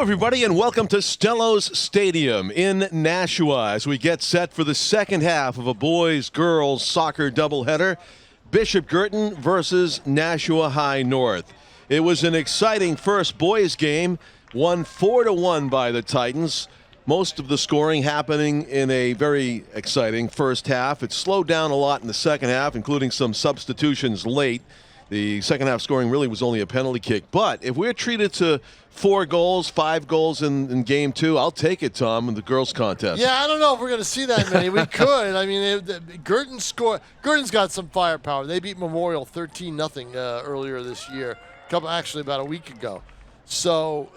everybody, and welcome to Stellos Stadium in Nashua as we get set for the second half of a boys-girls soccer doubleheader. Bishop Guertin versus Nashua High North. It was an exciting first boys game, won 4-1 by the Titans. Most of the scoring happening in a very exciting first half. It slowed down a lot in the second half, including some substitutions late. The second half scoring really was only a penalty kick. But if we're treated to 4 goals, 5 goals in game 2, I'll take it, Tom, in the girls' contest. Yeah, I don't know if we're going to see that many. We could. I mean, Guertin scored. Guertin's got some firepower. They beat Memorial 13-0 earlier this year, about a week ago. So,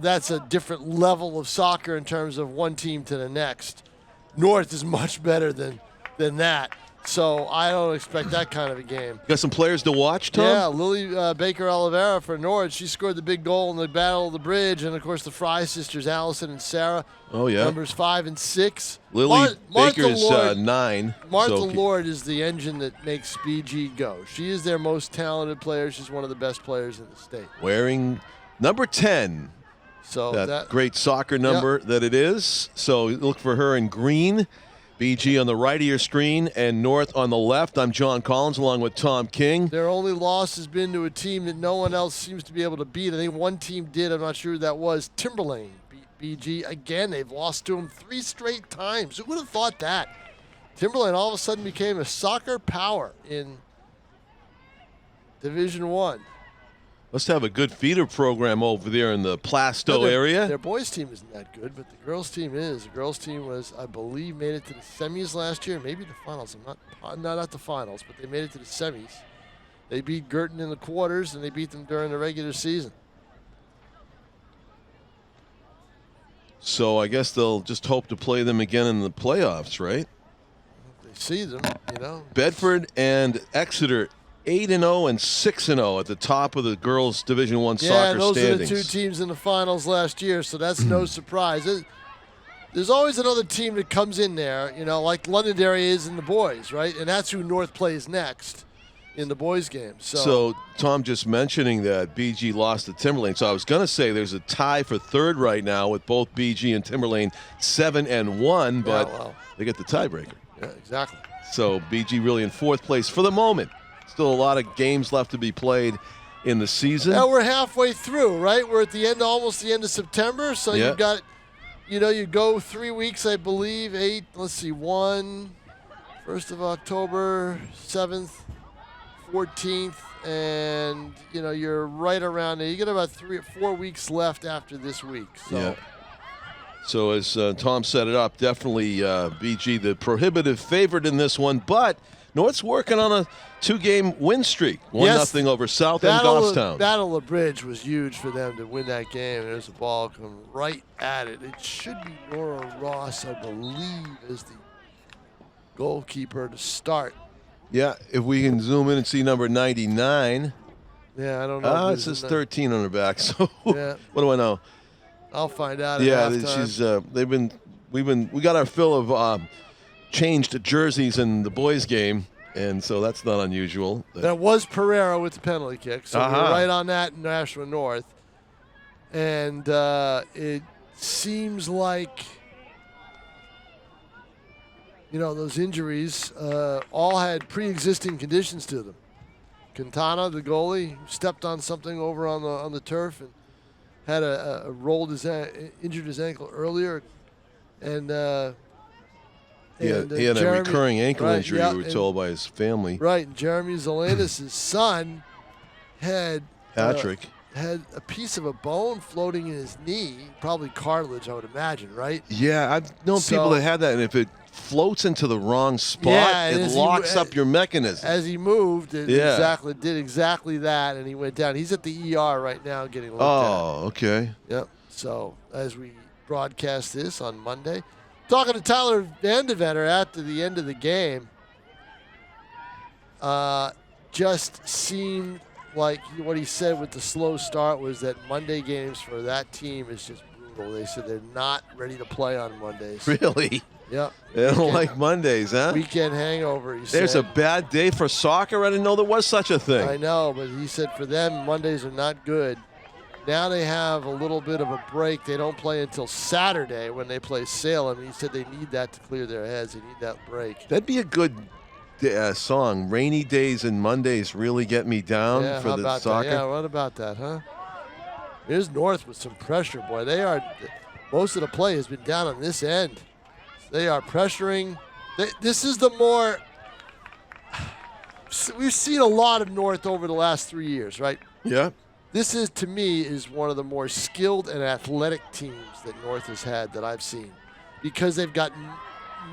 that's a different level of soccer in terms of one team to the next. North is much better than that. So I don't expect that kind of a game. Got some players to watch, Tom? Yeah, Lily Baker Oliveira for Norwich. She scored the big goal in the Battle of the Bridge. And, of course, the Fry sisters, Allison and Sarah. Oh, yeah. Numbers 5 and 6. Lily Baker's 9. Martha Lord is the engine that makes BG go. She is their most talented player. She's one of the best players in the state. Wearing number 10. So that great soccer number that it is. So look for her in green. BG on the right of your screen and North on the left. I'm John Collins along with Tom King. Their only loss has been to a team that no one else seems to be able to beat. I think one team did. I'm not sure who that was. Timberlane beat BG. Again, they've lost to them 3 straight times. Who would have thought that? Timberlane all of a sudden became a soccer power in Division 1. Must have a good feeder program over there in the Plasto area. Their boys' team isn't that good, but the girls' team is. The girls' team was, I believe, made it to the semis last year, maybe the finals. I'm not the finals, but they made it to the semis. They beat Guertin in the quarters, and they beat them during the regular season. So I guess they'll just hope to play them again in the playoffs, right? They see them, Bedford and Exeter 8-0 and 6-0 at the top of the girls' Division I soccer standings. Yeah, those are the 2 teams in the finals last year, so that's no surprise. There's always another team that comes in there, like Londonderry is in the boys, right? And that's who North plays next in the boys' game. So Tom just mentioning that BG lost to Timberlane. So I was going to say there's a tie for third right now with both BG and Timberlane 7-1, but they get the tiebreaker. Yeah, exactly. So BG really in 4th place for the moment. Still a lot of games left to be played in the season. Now we're halfway through, right? We're at the end, almost the end of September. So you've got, you go 3 weeks, I believe, 1st of October, 7th, 14th, and, you're right around there. You got about 3 or 4 weeks left after this week. So as Tom set it up, definitely BG the prohibitive favorite in this one, but North's working on a 2-game win streak. 1-0 over South End Goffstown. Battle of the Bridge was huge for them to win that game. There's a ball coming right at it. It should be Nora Ross, I believe, as the goalkeeper to start. Yeah, if we can zoom in and see number 99. Yeah, I don't know. It says 13 on her back. So what do I know? I'll find out. Yeah, she's. We got our fill of changed jerseys in the boys' game, and so that's not unusual. That was Pereira with the penalty kick, so we're right on that in Nashua North. And it seems like, those injuries all had pre-existing conditions to them. Quintana, the goalie, stepped on something over on the turf and had injured his ankle earlier, and he had a recurring ankle injury, we were told by his family. Right, and Jeremy Zelenis' son had Patrick had a piece of a bone floating in his knee, probably cartilage, I would imagine, right? Yeah, I've known people that had that, and if it floats into the wrong spot, it locks up your mechanism. As he moved, it did exactly that, and he went down. He's at the ER right now getting looked at. Oh, okay. Yep. So as we broadcast this on Monday, talking to Tyler Vandevetter after the end of the game, just seemed like what he said with the slow start was that Monday games for that team is just brutal. They said they're not ready to play on Mondays. Really? Yep. They don't like Mondays, huh? Weekend hangover, he said. There's a bad day for soccer? I didn't know there was such a thing. I know, but he said for them, Mondays are not good. Now they have a little bit of a break. They don't play until Saturday when they play Salem. He said they need that to clear their heads. They need that break. That'd be a good song. Rainy days and Mondays really get me down Yeah, for how the about soccer. that? Yeah, what about that, huh? Here's North with some pressure, boy. Most of the play has been down on this end. They are pressuring. This is the more, we've seen a lot of North over the last 3 years, right? Yeah. This is, to me, is one of the more skilled and athletic teams that North has had that I've seen, because they've got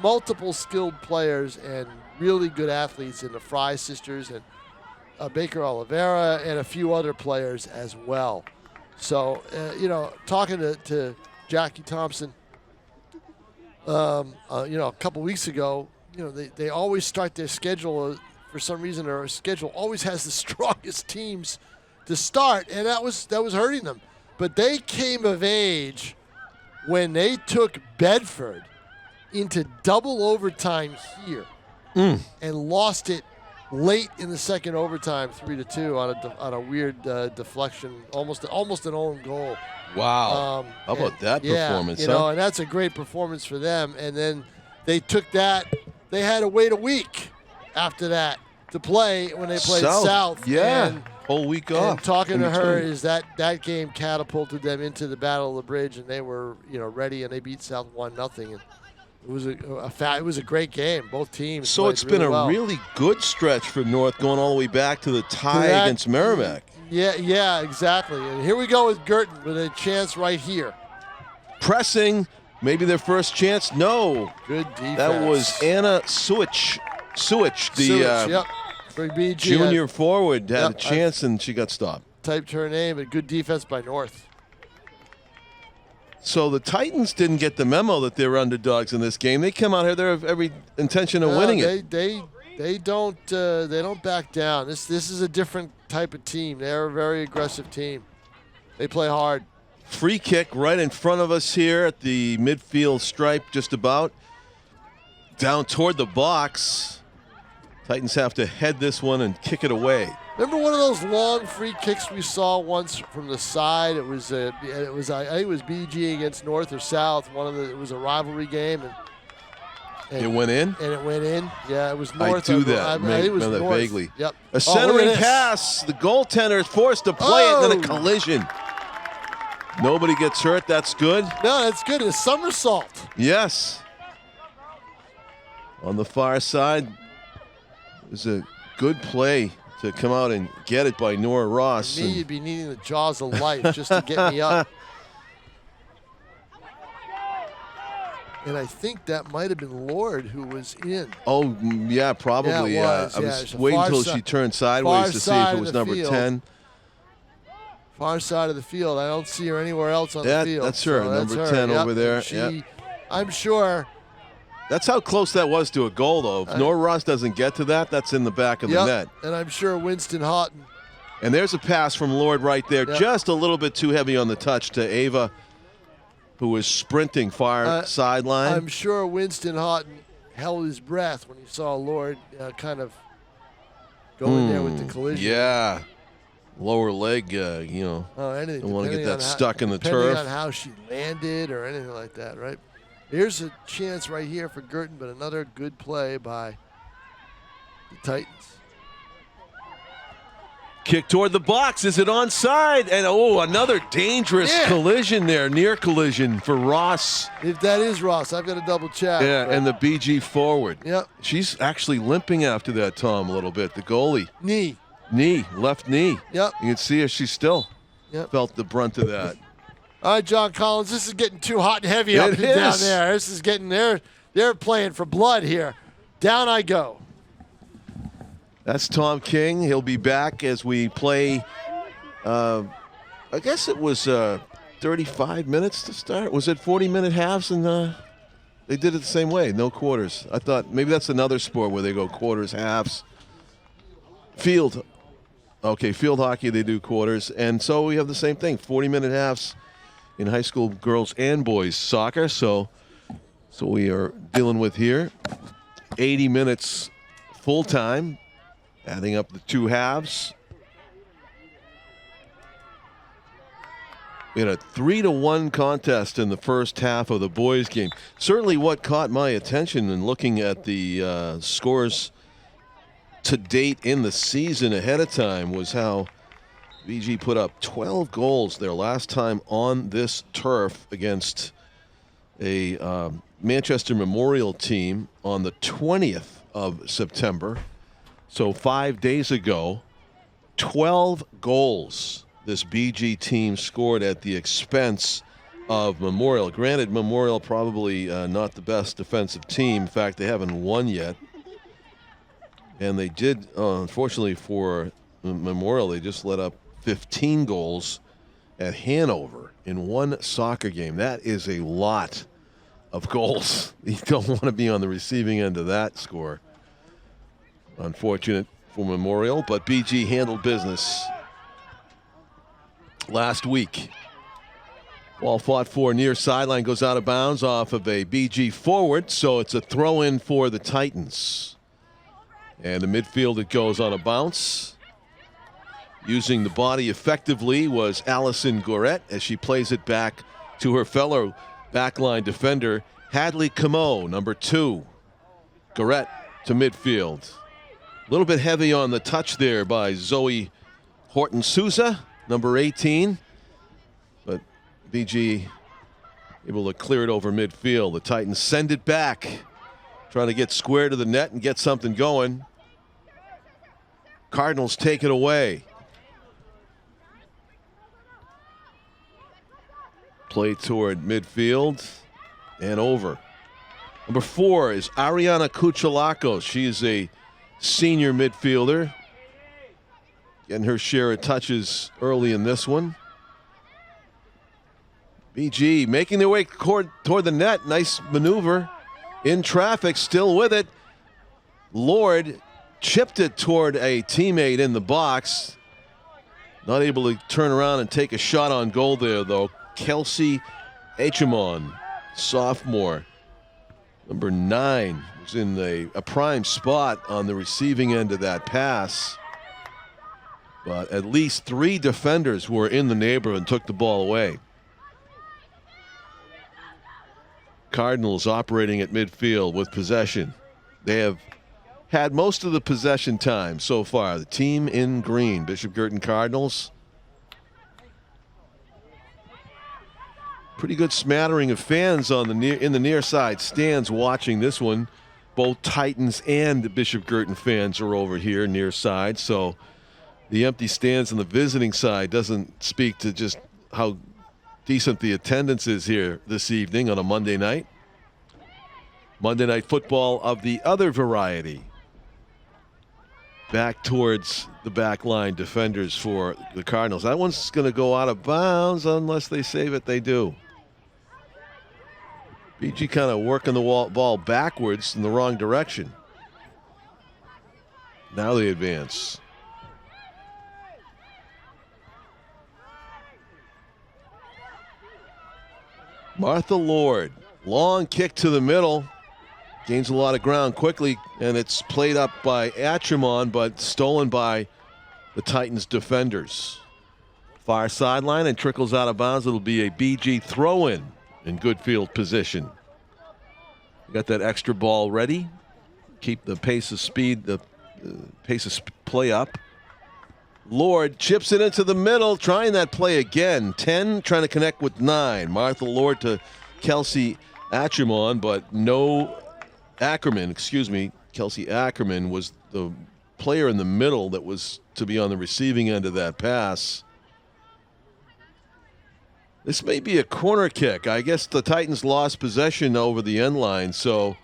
multiple skilled players and really good athletes in the Fry sisters and Baker Oliveira and a few other players as well. So, talking to Jackie Thompson, a couple weeks ago, they always start their schedule, for some reason their schedule always has the strongest teams to start, and that was hurting them. But they came of age when they took Bedford into double overtime here and lost it late in the second overtime, 3-2 on a weird deflection, almost an own goal. Wow. How about that performance? And that's a great performance for them. And then they took that. They had to wait a week after that to play when they played South. Yeah. And, whole week off. And talking to her is that game catapulted them into the Battle of the Bridge, and they were ready, and they beat South 1-0. And it was a great game. Both teams. So it's been a really good stretch for North, going all the way back to the tie against Merrimack. Yeah, exactly. And here we go with Guertin with a chance right here. Pressing, maybe their first chance. No. Good defense. That was Anna Suich, the junior forward, had a chance, and she got stopped. Typed her name, but good defense by North. So the Titans didn't get the memo that they were underdogs in this game. They come out here; they have every intention of winning it. They don't back down. This is a different type of team. They're a very aggressive team. They play hard. Free kick right in front of us here at the midfield stripe, just about down toward the box. Titans have to head this one and kick it away. Remember one of those long free kicks we saw once from the side? I think it was BG against North or South. It was a rivalry game, and it went in. And it went in. Yeah, it was North. I do that. I remember that vaguely. Yep. A centering pass. The goaltender is forced to play it, and then a collision. Nobody gets hurt. That's good. No, that's good. A somersault. Yes. On the far side. It was a good play to come out and get it by Nora Ross. For me, you'd be needing the jaws of life just to get me up. And I think that might have been Lord who was in. Oh, yeah, probably. Yeah, I was waiting until she turned sideways to see if it was number 10. Far side of the field. I don't see her anywhere else on the field. That's her, number 10 over there. I'm sure. That's how close that was to a goal, though. If Nora Ross doesn't get to that, that's in the back of the net. And I'm sure Winston Houghton. And there's a pass from Lord right there. Just a little bit too heavy on the touch to Ava, who was sprinting far sideline. I'm sure Winston Houghton held his breath when he saw Lord kind of go in there with the collision. Yeah. Lower leg, anything. Don't want to get that stuck in the turf. Depending on how she landed or anything like that, right? Here's a chance right here for Guertin, but another good play by the Titans. Kick toward the box. Is it onside? And another dangerous collision there, near collision for Ross. If that is Ross, I've got to double check. Yeah, and the BG forward. Yep. She's actually limping after that, Tom, a little bit. The goalie. Left knee. Yep. You can see her. She still felt the brunt of that. All right, John Collins, this is getting too hot and heavy up and down there. This is getting they're playing for blood here. Down I go. That's Tom King. He'll be back as we play. I guess it was 35 minutes to start. Was it 40-minute halves? And they did it the same way, no quarters. I thought maybe that's another sport where they go quarters, halves. Field hockey, they do quarters. And so we have the same thing, 40-minute halves in high school girls and boys soccer. So we are dealing with here 80 minutes full time, adding up the two halves. in a 3-1 contest in the first half of the boys' game. Certainly what caught my attention in looking at the scores to date in the season ahead of time was how BG put up 12 goals their last time on this turf against a Manchester Memorial team on the 20th of September. So 5 days ago, 12 goals this BG team scored at the expense of Memorial. Granted, Memorial probably not the best defensive team. In fact, they haven't won yet. And they did, unfortunately for Memorial, they just let up 15 goals at Hanover in one soccer game. That is a lot of goals. You don't want to be on the receiving end of that score. Unfortunate for Memorial, but BG handled business last week. Ball fought for near sideline, goes out of bounds off of a BG forward, so it's a throw-in for the Titans. And the midfield, it goes on a bounce. Using the body effectively was Allison Guertin as she plays it back to her fellow backline defender, Hadley Camo, number 2. Guertin to midfield. A little bit heavy on the touch there by Zoe Horton Souza, number 18. But BG able to clear it over midfield. The Titans send it back, trying to get square to the net and get something going. Cardinals take it away. Play toward midfield and over. Number 4 is Ariana Kuchalakos. She is a senior midfielder. Getting her share of touches early in this one. BG making their way toward the net. Nice maneuver. In traffic, still with it. Lord chipped it toward a teammate in the box. Not able to turn around and take a shot on goal there, though. Kelsey Echamon, sophomore, number 9, was in a prime spot on the receiving end of that pass. But at least 3 defenders were in the neighborhood and took the ball away. Cardinals operating at midfield with possession. They have had most of the possession time so far. The team in green, Bishop Guertin Cardinals. Pretty good smattering of fans on in the near side stands watching this one. Both Titans and Bishop Guertin fans are over here near side, so the empty stands on the visiting side doesn't speak to just how decent the attendance is here this evening on a Monday night. Monday Night Football of the other variety. Back towards the back line defenders for the Cardinals. That one's going to go out of bounds unless they save it. They do. BG kind of working the ball backwards in the wrong direction. Now they advance. Martha Lord, long kick to the middle. Gains a lot of ground quickly, and it's played up by Atrimon, but stolen by the Titans defenders. Far sideline and trickles out of bounds. It'll be a BG throw-in good field position. Got that extra ball ready. Keep the pace of speed, the pace of play up. Lord chips it into the middle, trying that play again. 10 trying to connect with 9. Martha Lord to Kelsey Atrimon, but no Ackerman, Kelsey Ackerman was the player in the middle that was to be on the receiving end of that pass. This may be a corner kick. I guess the Titans lost possession over the end line, so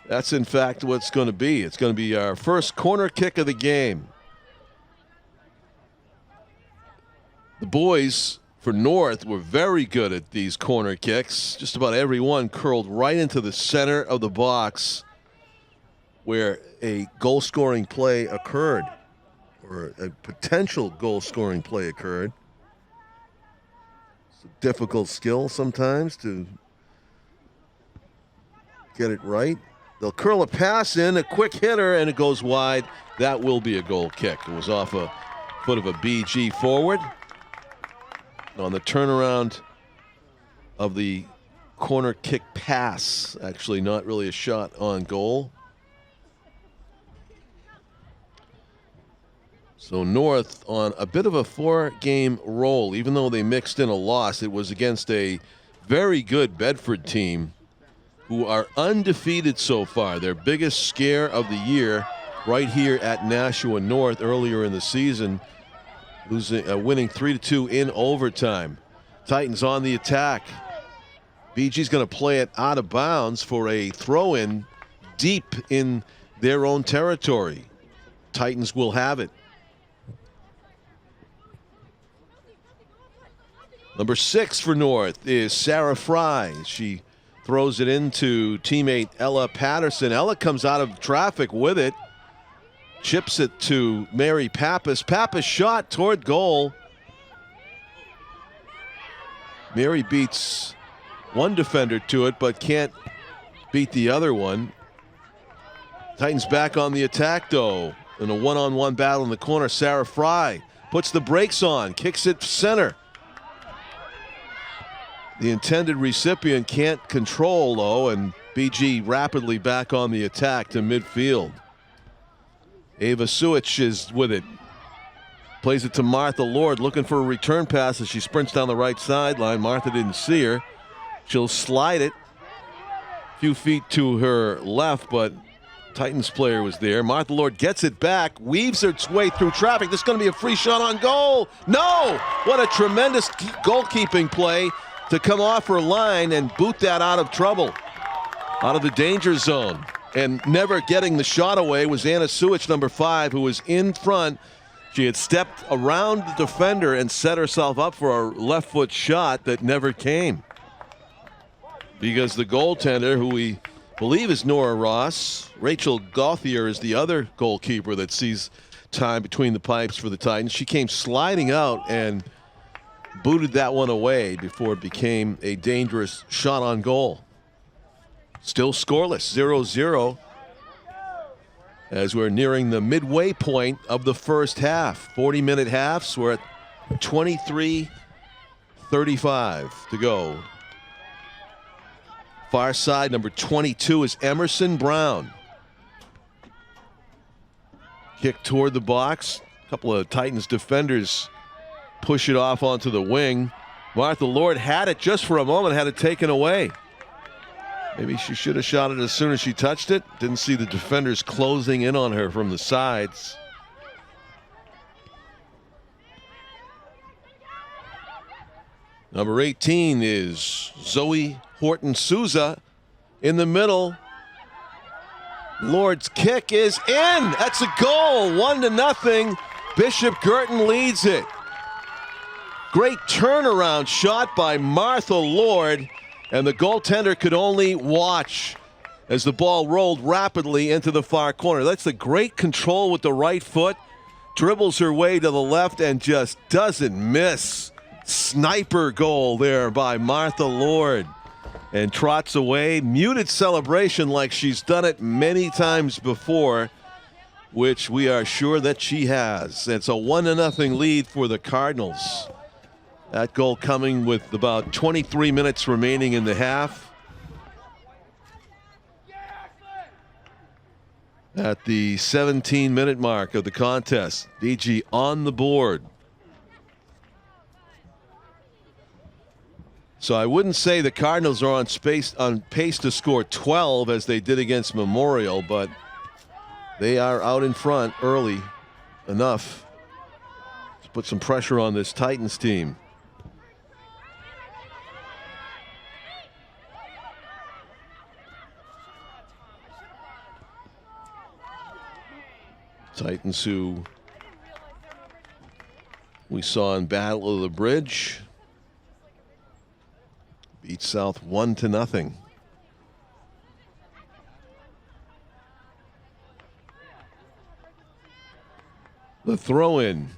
that's in fact what it's going to be. It's going to be our first corner kick of the game. The boys for North were very good at these corner kicks. Just about every one curled right into the center of the box where a goal-scoring play occurred, or a potential goal-scoring play occurred. It's a difficult skill sometimes to get it right. They'll curl a pass in, a quick hitter, and it goes wide. That will be a goal kick. It was off a foot of a BG forward. on the turnaround of the corner kick pass. Actually, not really a shot on goal. So North on a bit of a 4-game roll. Even though they mixed in a loss, it was against a very good Bedford team who are undefeated so far. Their biggest scare of the year right here at Nashua North earlier in the season, winning 3-2 in overtime. Titans on the attack. BG's going to play it out of bounds for a throw-in deep in their own territory. Titans will have it. Number 6 for North is Sarah Fry. She throws it into teammate Ella Patterson. Ella comes out of traffic with it. Chips it to Mary Pappas. Pappas shot toward goal. Mary beats one defender to it, but can't beat the other one. Titans back on the attack, though. In a one-on-one battle in the corner, Sarah Fry puts the brakes on, kicks it center. The intended recipient can't control, though, and BG rapidly back on the attack to midfield. Ava Suich is with it. Plays it to Martha Lord, looking for a return pass as she sprints down the right sideline. Martha didn't see her. She'll slide it a few feet to her left, but Titans player was there. Martha Lord gets it back, weaves its way through traffic. This is going to be a free shot on goal. No! What a tremendous goalkeeping play to come off her line and boot that out of trouble, out of the danger zone. And never getting the shot away was Anna Suich, number 5, who was in front. She had stepped around the defender and set herself up for a left foot shot that never came. Because the goaltender, who we believe is Nora Ross, Rachel Gauthier is the other goalkeeper that sees time between the pipes for the Titans. She came sliding out and booted that one away before it became a dangerous shot on goal. Still scoreless, 0-0, as we're nearing the midway point of the first half. 40-minute halves. We're at 23:35 to go. Far side, number 22 is Emerson Brown. Kick toward the box. A couple of Titans defenders push it off onto the wing. Martha Lord had it just for a moment, had it taken away. Maybe she should have shot it as soon as she touched it. Didn't see the defenders closing in on her from the sides. Number 18 is Zoe Horton Souza in the middle. Lord's kick is in. That's a goal, 1-0. Bishop Guertin leads it. Great turnaround shot by Martha Lord, and the goaltender could only watch as the ball rolled rapidly into the far corner. That's a great control with the right foot. Dribbles her way to the left and just doesn't miss. Sniper goal there by Martha Lord. And trots away. Muted celebration like she's done it many times before, which we are sure that she has. It's a 1-0 lead for the Cardinals. That goal coming with about 23 minutes remaining in the half. At the 17-minute mark of the contest, BG on the board. So I wouldn't say the Cardinals are on pace to score 12 as they did against Memorial, but they are out in front early enough to put some pressure on this Titans team. Titans who we saw in Battle of the Bridge beat South 1-0. The throw-in,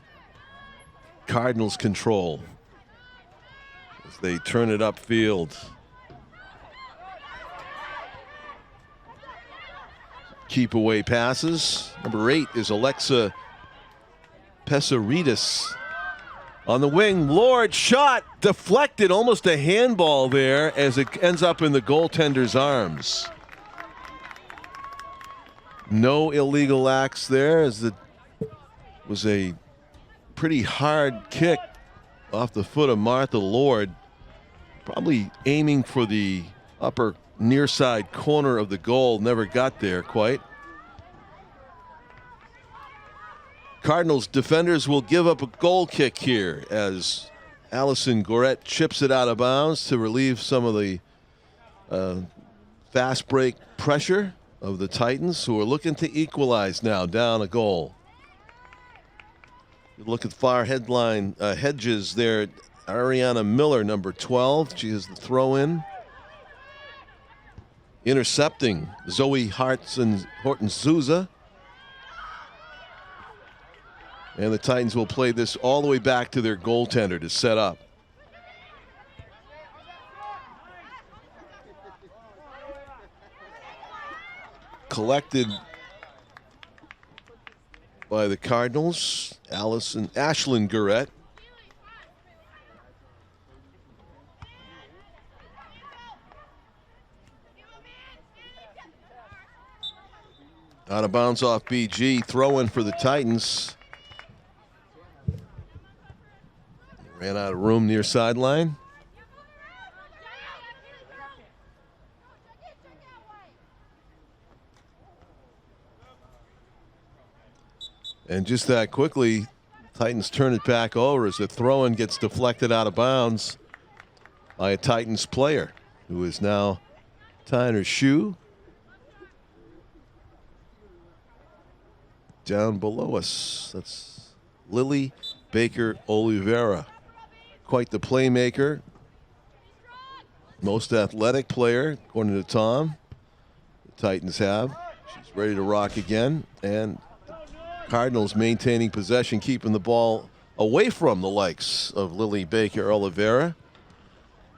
Cardinals control as they turn it upfield. Keep away passes. Number 8 is Alexa Pesaridis. On the wing, Lord shot, deflected, almost a handball there as it ends up in the goaltender's arms. No illegal acts there, as it was a pretty hard kick off the foot of Martha Lord, probably aiming for the upper near side corner of the goal, never got there quite. Cardinals defenders will give up a goal kick here as Allison Guertin chips it out of bounds to relieve some of the fast break pressure of the Titans, who are looking to equalize now, down a goal. You look at far headline hedges there. Ariana Miller, number 12. She is the throw-in. Intercepting Zoe Horton-Souza. And the Titans will play this all the way back to their goaltender to set up. Collected by the Cardinals, Ashlyn Guertin. Out of bounds off BG, throw-in for the Titans. Ran out of room near sideline. And just that quickly, Titans turn it back over as the throw-in gets deflected out of bounds by a Titans player who is now tying her shoe. Down below us, that's Lily Baker Oliveira. Quite the playmaker. Most athletic player, according to Tom. The Titans have. She's ready to rock again. And Cardinals maintaining possession, keeping the ball away from the likes of Lily Baker Oliveira.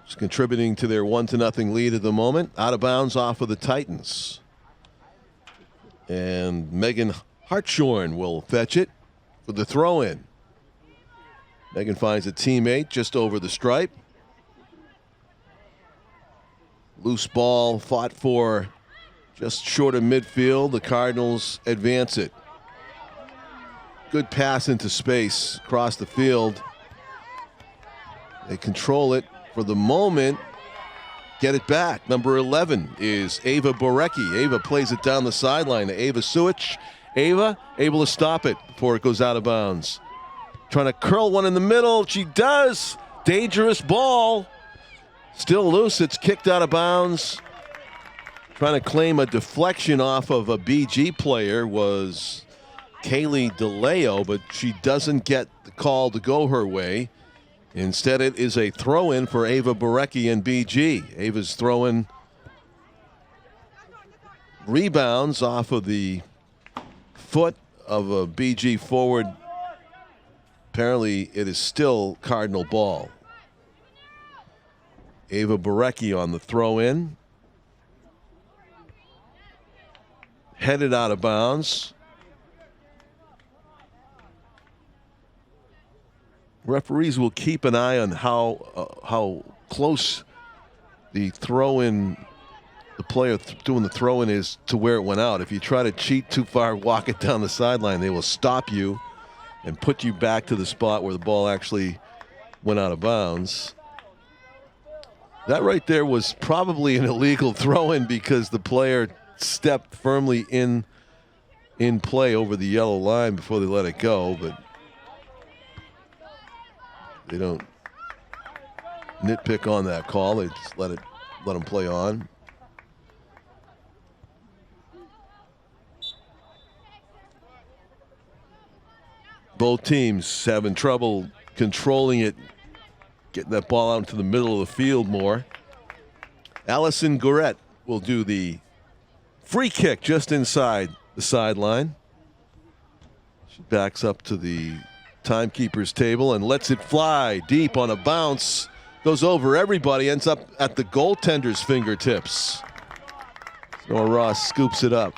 She's contributing to their 1-0 lead at the moment. Out of bounds off of the Titans. And Megan Hartshorn will fetch it for the throw-in. Megan finds a teammate just over the stripe. Loose ball fought for just short of midfield. The Cardinals advance it. Good pass into space across the field. They control it for the moment. Get it back. Number 11 is Ava Borecki. Ava plays it down the sideline to Ava Suich. Ava able to stop it before it goes out of bounds. Trying to curl one in the middle. She does. Dangerous ball. Still loose. It's kicked out of bounds. Trying to claim a deflection off of a BG player was Kaylee DeLeo, but she doesn't get the call to go her way. Instead, it is a throw-in for Ava Borecki and BG. Ava's throwing rebounds off of the foot of a BG forward. Apparently, it is still Cardinal ball. Ava Borecki on the throw-in. Headed out of bounds. Referees will keep an eye on how close the throw-in, the player doing the throw-in is to where it went out. If you try to cheat too far, walk it down the sideline, they will stop you and put you back to the spot where the ball actually went out of bounds. That right there was probably an illegal throw-in because the player stepped firmly in play over the yellow line before they let it go, but they don't nitpick on that call. They just let them play on. Both teams having trouble controlling it, getting that ball out into the middle of the field more. Allison Guertin will do the free kick just inside the sideline. She backs up to the timekeeper's table and lets it fly deep on a bounce. Goes over everybody, ends up at the goaltender's fingertips. Noah Ross scoops it up.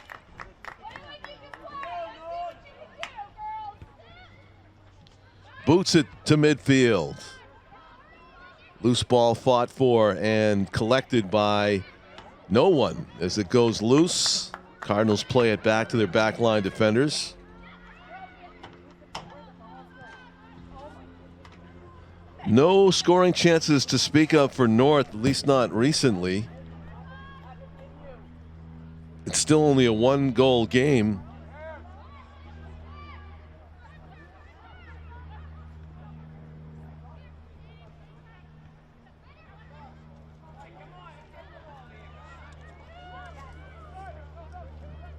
boots it to midfield. Loose ball fought for and collected by no one as it goes loose. Cardinals play it back to their backline defenders. No scoring chances to speak of for North, at least not recently. It's still only a 1-goal game.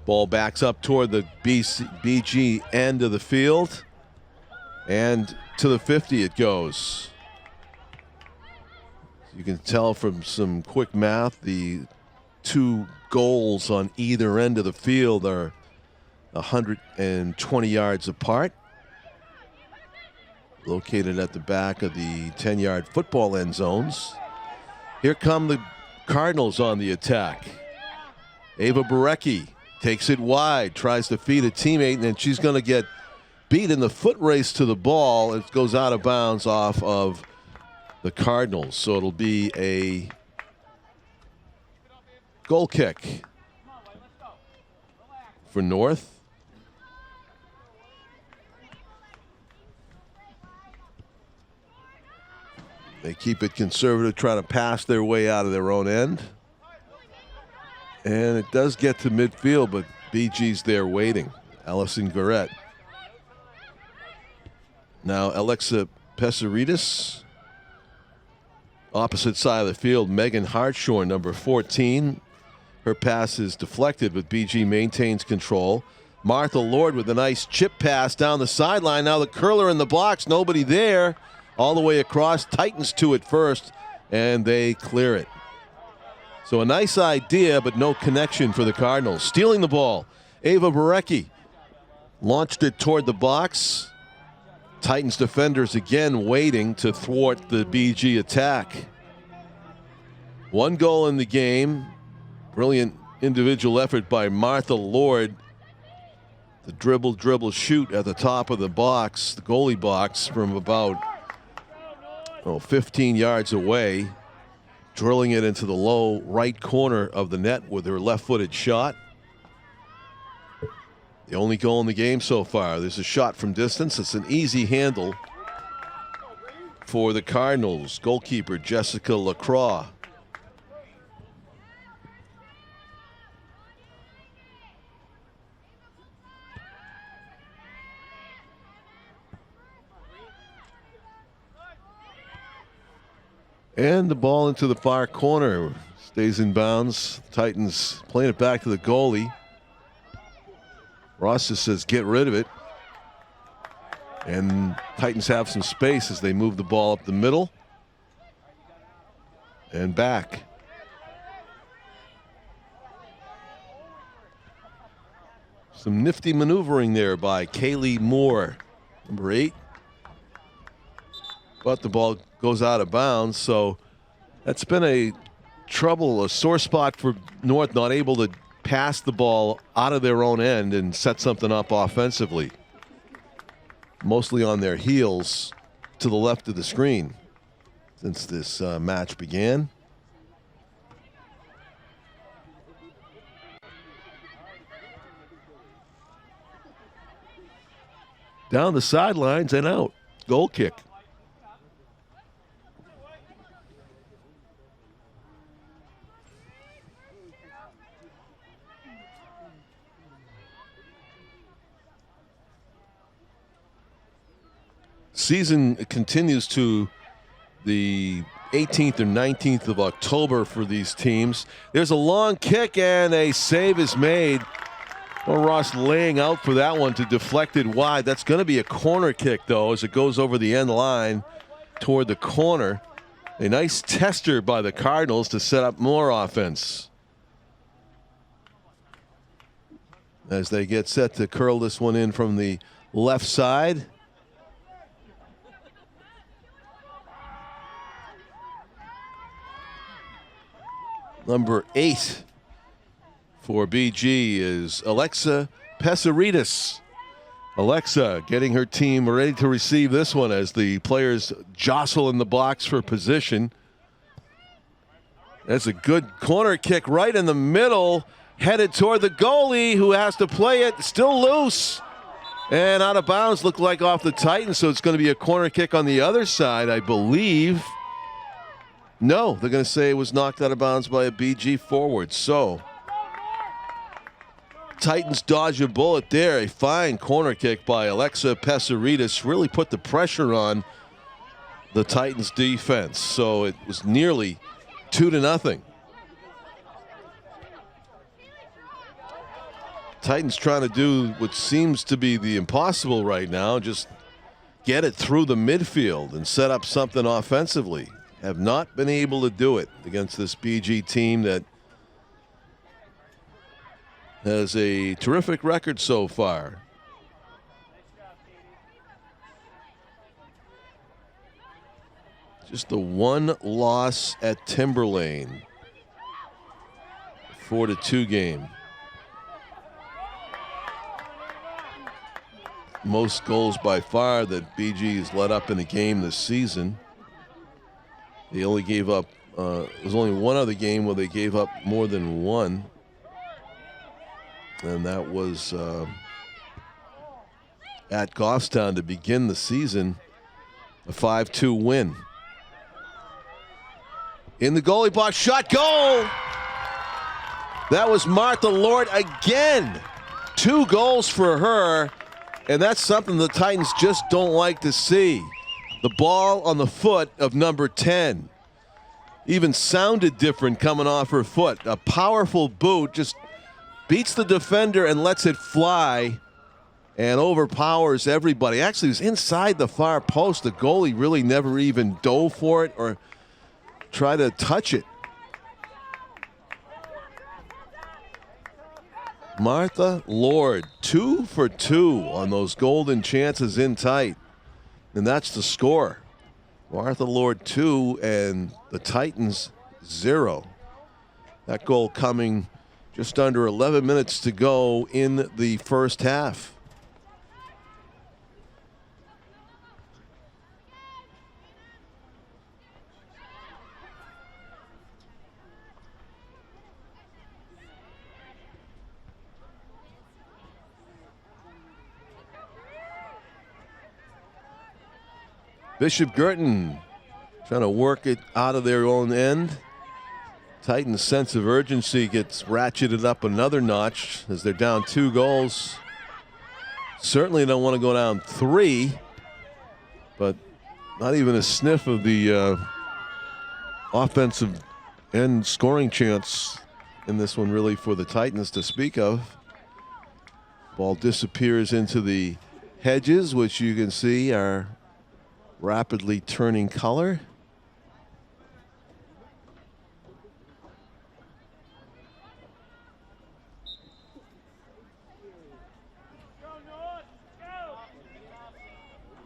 Ball backs up toward the BG end of the field. And to the 50 it goes. You can tell from some quick math, the 2 goals on either end of the field are 120 yards apart. Located at the back of the 10-yard football end zones. Here come the Cardinals on the attack. Ava Barecki takes it wide, tries to feed a teammate, and then she's going to get beat in the foot race to the ball. It goes out of bounds off of the Cardinals. So it'll be a goal kick for North. They keep it conservative, trying to pass their way out of their own end. And it does get to midfield, but BG's there waiting. Allison Guertin. Now Alexa Pesaridis. Opposite side of the field, Megan Hartshorn, number 14. Her pass is deflected, but BG maintains control. Martha Lord with a nice chip pass down the sideline. Now the curler in the box, nobody there. All the way across, Titans to it first, and they clear it. So a nice idea, but no connection for the Cardinals. Stealing the ball, Ava Barecki launched it toward the box. Titans defenders again waiting to thwart the BG attack. 1 goal in the game. Brilliant individual effort by Martha Lord. The dribble, shoot at the top of the box, the goalie box, from about 15 yards away. Drilling it into the low right corner of the net with her left-footed shot. The only goal in the game so far. There's a shot from distance. It's an easy handle for the Cardinals. Goalkeeper Jessica Lacroix. And the ball into the far corner. Stays in bounds. Titans playing it back to the goalie. Ross just says get rid of it. And Titans have some space as they move the ball up the middle. And back. Some nifty maneuvering there by Kaylee Moore, number 8. But the ball goes out of bounds, so that's been a sore spot for North, not able to pass the ball out of their own end and set something up offensively. Mostly on their heels to the left of the screen since this match began. Down the sidelines and out. Goal kick. Season continues to the 18th or 19th of October for these teams. There's a long kick and a save is made. Well, Ross laying out for that one to deflect it wide. That's going to be a corner kick, though, as it goes over the end line toward the corner. A nice tester by the Cardinals to set up more offense as they get set to curl this one in from the left side. Number 8 for BG is Alexa Pesaridis. Alexa getting her team ready to receive this one as the players jostle in the box for position. That's a good corner kick right in the middle, headed toward the goalie who has to play it. Still loose and out of bounds, looked like off the Titans, so it's going to be a corner kick on the other side, I believe. No, they're going to say it was knocked out of bounds by a BG forward. So Titans dodge a bullet there. A fine corner kick by Alexa Pesaridis really put the pressure on the Titans defense. So it was nearly 2-0. Titans trying to do what seems to be the impossible right now, just get it through the midfield and set up something offensively. Have not been able to do it against this BG team that has a terrific record so far. Just the one loss at Timberlane. 4-2 game. Most goals by far that BG has let up in a game this season. They only gave up, there's only one other game where they gave up more than one. And that was at Goffstown to begin the season, a 5-2 win. In the goalie box, shot, goal! That was Martha Lord again. 2 goals for her, and that's something the Titans just don't like to see. The ball on the foot of number 10. Even sounded different coming off her foot. A powerful boot, just beats the defender and lets it fly and overpowers everybody. Actually, it was inside the far post. The goalie really never even dove for it or tried to touch it. Martha Lord, 2 for 2 on those golden chances in tight. And that's the score. Martha Lord 2 and the Titans 0. That goal coming just under 11 minutes to go in the first half. Bishop Guertin trying to work it out of their own end. Titans' sense of urgency gets ratcheted up another notch as they're down 2 goals. Certainly don't want to go down 3, but not even a sniff of the offensive end scoring chance in this one really for the Titans to speak of. Ball disappears into the hedges, which you can see are rapidly turning color.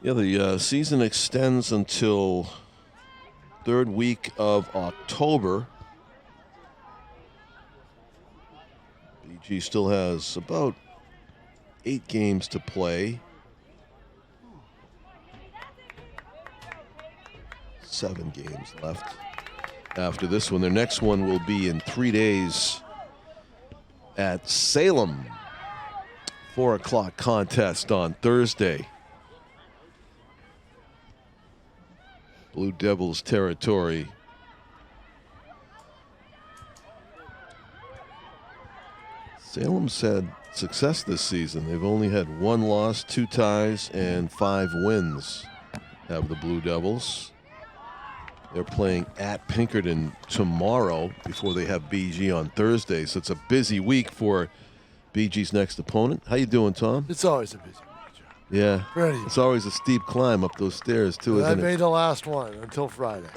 Yeah, the season extends until 3rd week of October. BG still has about 8 games to play. 7 games left after this one. Their next one will be in 3 days at Salem. 4 o'clock contest on Thursday. Blue Devils territory. Salem's had success this season. They've only had 1 loss, 2 ties, and 5 wins, have the Blue Devils. They're playing at Pinkerton tomorrow before they have BG on Thursday. So it's a busy week for BG's next opponent. How you doing, Tom? It's always a busy week, John. Yeah. Ready. It's always a steep climb up those stairs, too, isn't it? I made the last one until Friday.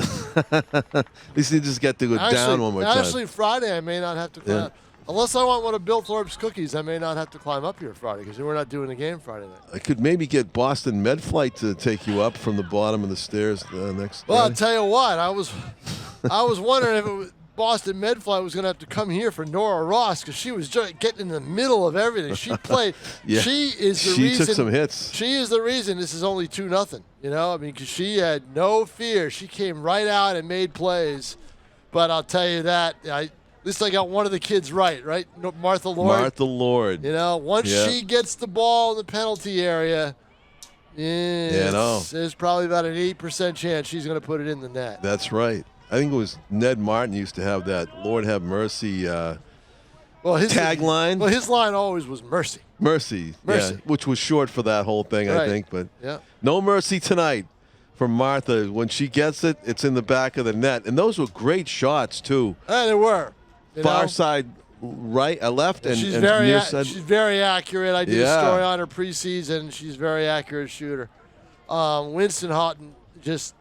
At least you just get to go down one more time. Actually, Friday I may not have to climb. Yeah. Unless I want one of Bill Thorpe's cookies, I may not have to climb up here Friday because we're not doing a game Friday night. I could maybe get Boston Med Flight to take you up from the bottom of the stairs next. Well, I'll tell you what, I was wondering if Boston Medfly was going to have to come here for Nora Ross because she was just getting in the middle of everything. She played. Yeah. She is the She reason. took some hits. She is the reason this is only 2-0. You know, I mean, because she had no fear. She came right out and made plays. But I'll tell you that, at least I got one of the kids right? Martha Lord. Martha Lord. You know, once she gets the ball in the penalty area, there's probably about an 8% chance she's going to put it in the net. That's right. I think it was Ned Martin used to have that Lord have mercy his tagline. Well, his line always was mercy. Mercy. Yeah, which was short for that whole thing, I think. But no mercy tonight for Martha. When she gets it, it's in the back of the net. And those were great shots, too. They were. Far side right, left, and she's near side. She's very accurate. I did a story on her preseason. She's a very accurate shooter. Winston Houghton just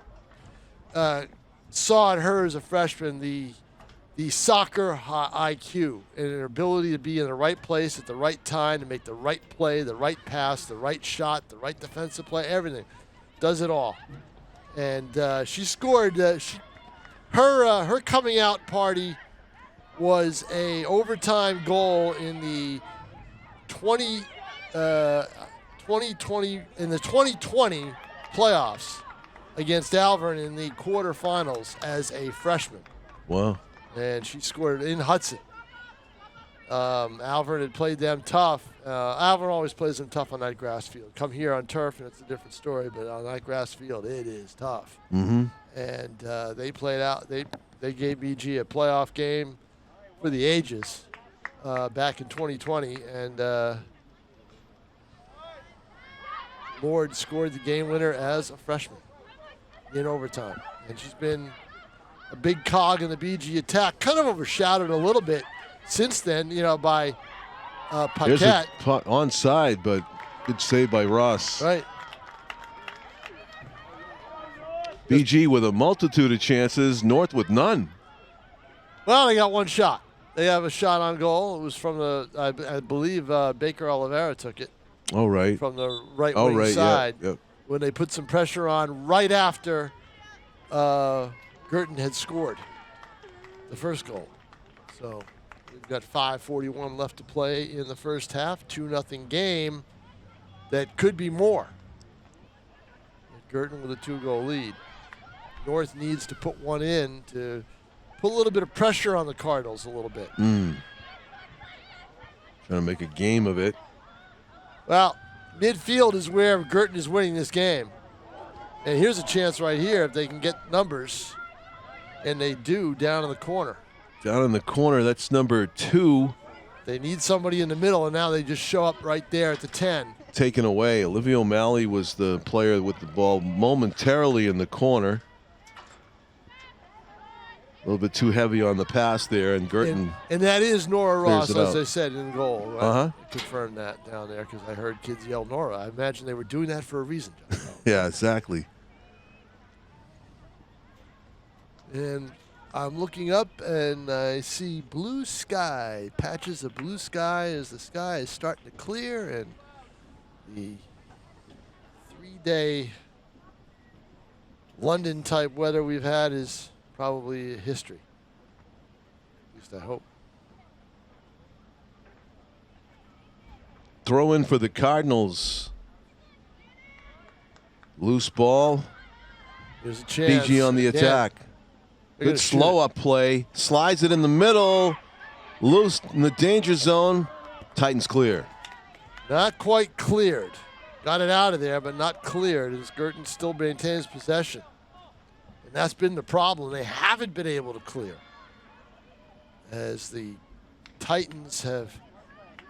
saw in her as a freshman the soccer IQ and her ability to be in the right place at the right time to make the right play, the right pass, the right shot, the right defensive play, everything. Does it all. And she scored. Her coming out party was a overtime goal in the 2020 playoffs against Alvern in the quarterfinals as a freshman. Wow. And she scored in Hudson. Alvern had played them tough. Alvern always plays them tough on that grass field. Come here on turf, and it's a different story, but on that grass field, it is tough. Mm-hmm. And they played out. They gave BG a playoff game for the ages back in 2020, and Lord scored the game winner as a freshman in overtime. And she's been a big cog in the BG attack, kind of overshadowed a little bit since then, by There's a Paquette. onside, but good save by Ross. Right. BG with a multitude of chances, North with none. Well, they got one shot. They have a shot on goal. It was from I believe Baker Oliveira took it. Oh, right. From the right wing side. Yep. When they put some pressure on right after Guertin had scored the first goal. So we've got 5:41 left to play in the first half. 2-0 game that could be more. Guertin with a 2-goal lead. North needs to put one in to put a little bit of pressure on the Cardinals a little bit. Trying to make a game of it. Well, midfield is where Guertin is winning this game. And here's a chance right here if they can get numbers. And they do down in the corner. Down in the corner, that's number 2. They need somebody in the middle, and now they just show up right there at the 10. Taken away. Olivia O'Malley was the player with the ball momentarily in the corner. A little bit too heavy on the pass there, and Guertin. And that is Nora Ross, as out. I said, in goal. Right? Uh-huh. Confirmed that down there because I heard kids yell Nora. I imagine they were doing that for a reason. Yeah, exactly. And I'm looking up, and I see blue sky, patches of blue sky as the sky is starting to clear, and the 3-day London-type weather we've had is probably history. At least I hope. Throw in for the Cardinals. Loose ball. There's a chance. BG on the attack. Good slow up play. Slides it in the middle. Loose in the danger zone. Titans clear. Not quite cleared. Got it out of there, but not cleared as Guertin still maintains possession. And that's been the problem. They haven't been able to clear. As the Titans have,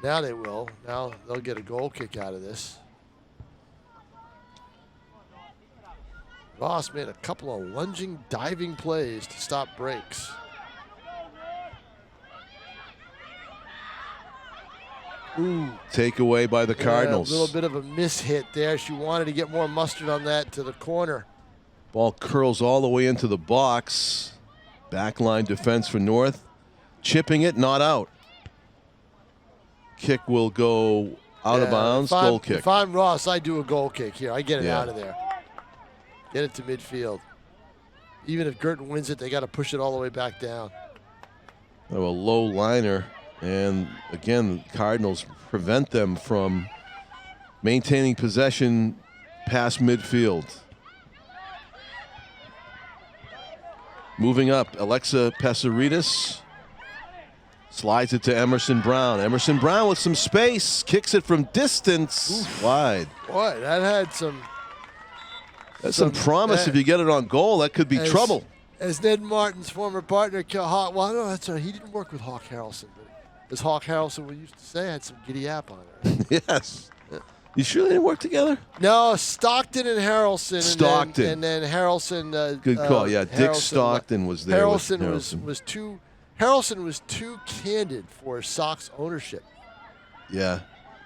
now they will. Now they'll get a goal kick out of this. Ross made a couple of lunging, diving plays to stop breaks. Ooh. Takeaway by the Cardinals. A little bit of a mishit there. She wanted to get more mustard on that to the corner. Ball curls all the way into the box. Backline defense for North. Chipping it, not out. Kick will go out of bounds. Goal kick. If I'm Ross, I do a goal kick here. I get it Yeah. out of there. Get it to midfield. Even if Guertin wins it, they got to push it all the way back down. a low liner. And again, the Cardinals prevent them from maintaining possession past midfield. Moving up, Alexa Pesaridis slides it to Emerson Brown. Emerson Brown with some space, kicks it from distance. Wide. Boy, that had some... That's some promise. If you get it on goal, that could be trouble. As Ned Martin's former partner, Hawk, well, no, that's right. He didn't work with Hawk Harrelson, but as Hawk Harrelson we used to say, had some giddy up on it. Yes. You sure they didn't work together? No, Stockton and Harrelson. Stockton. And then Harrelson. Good call. Yeah, Dick Stockton was there. Harrelson was too candid for Sox ownership. Yeah,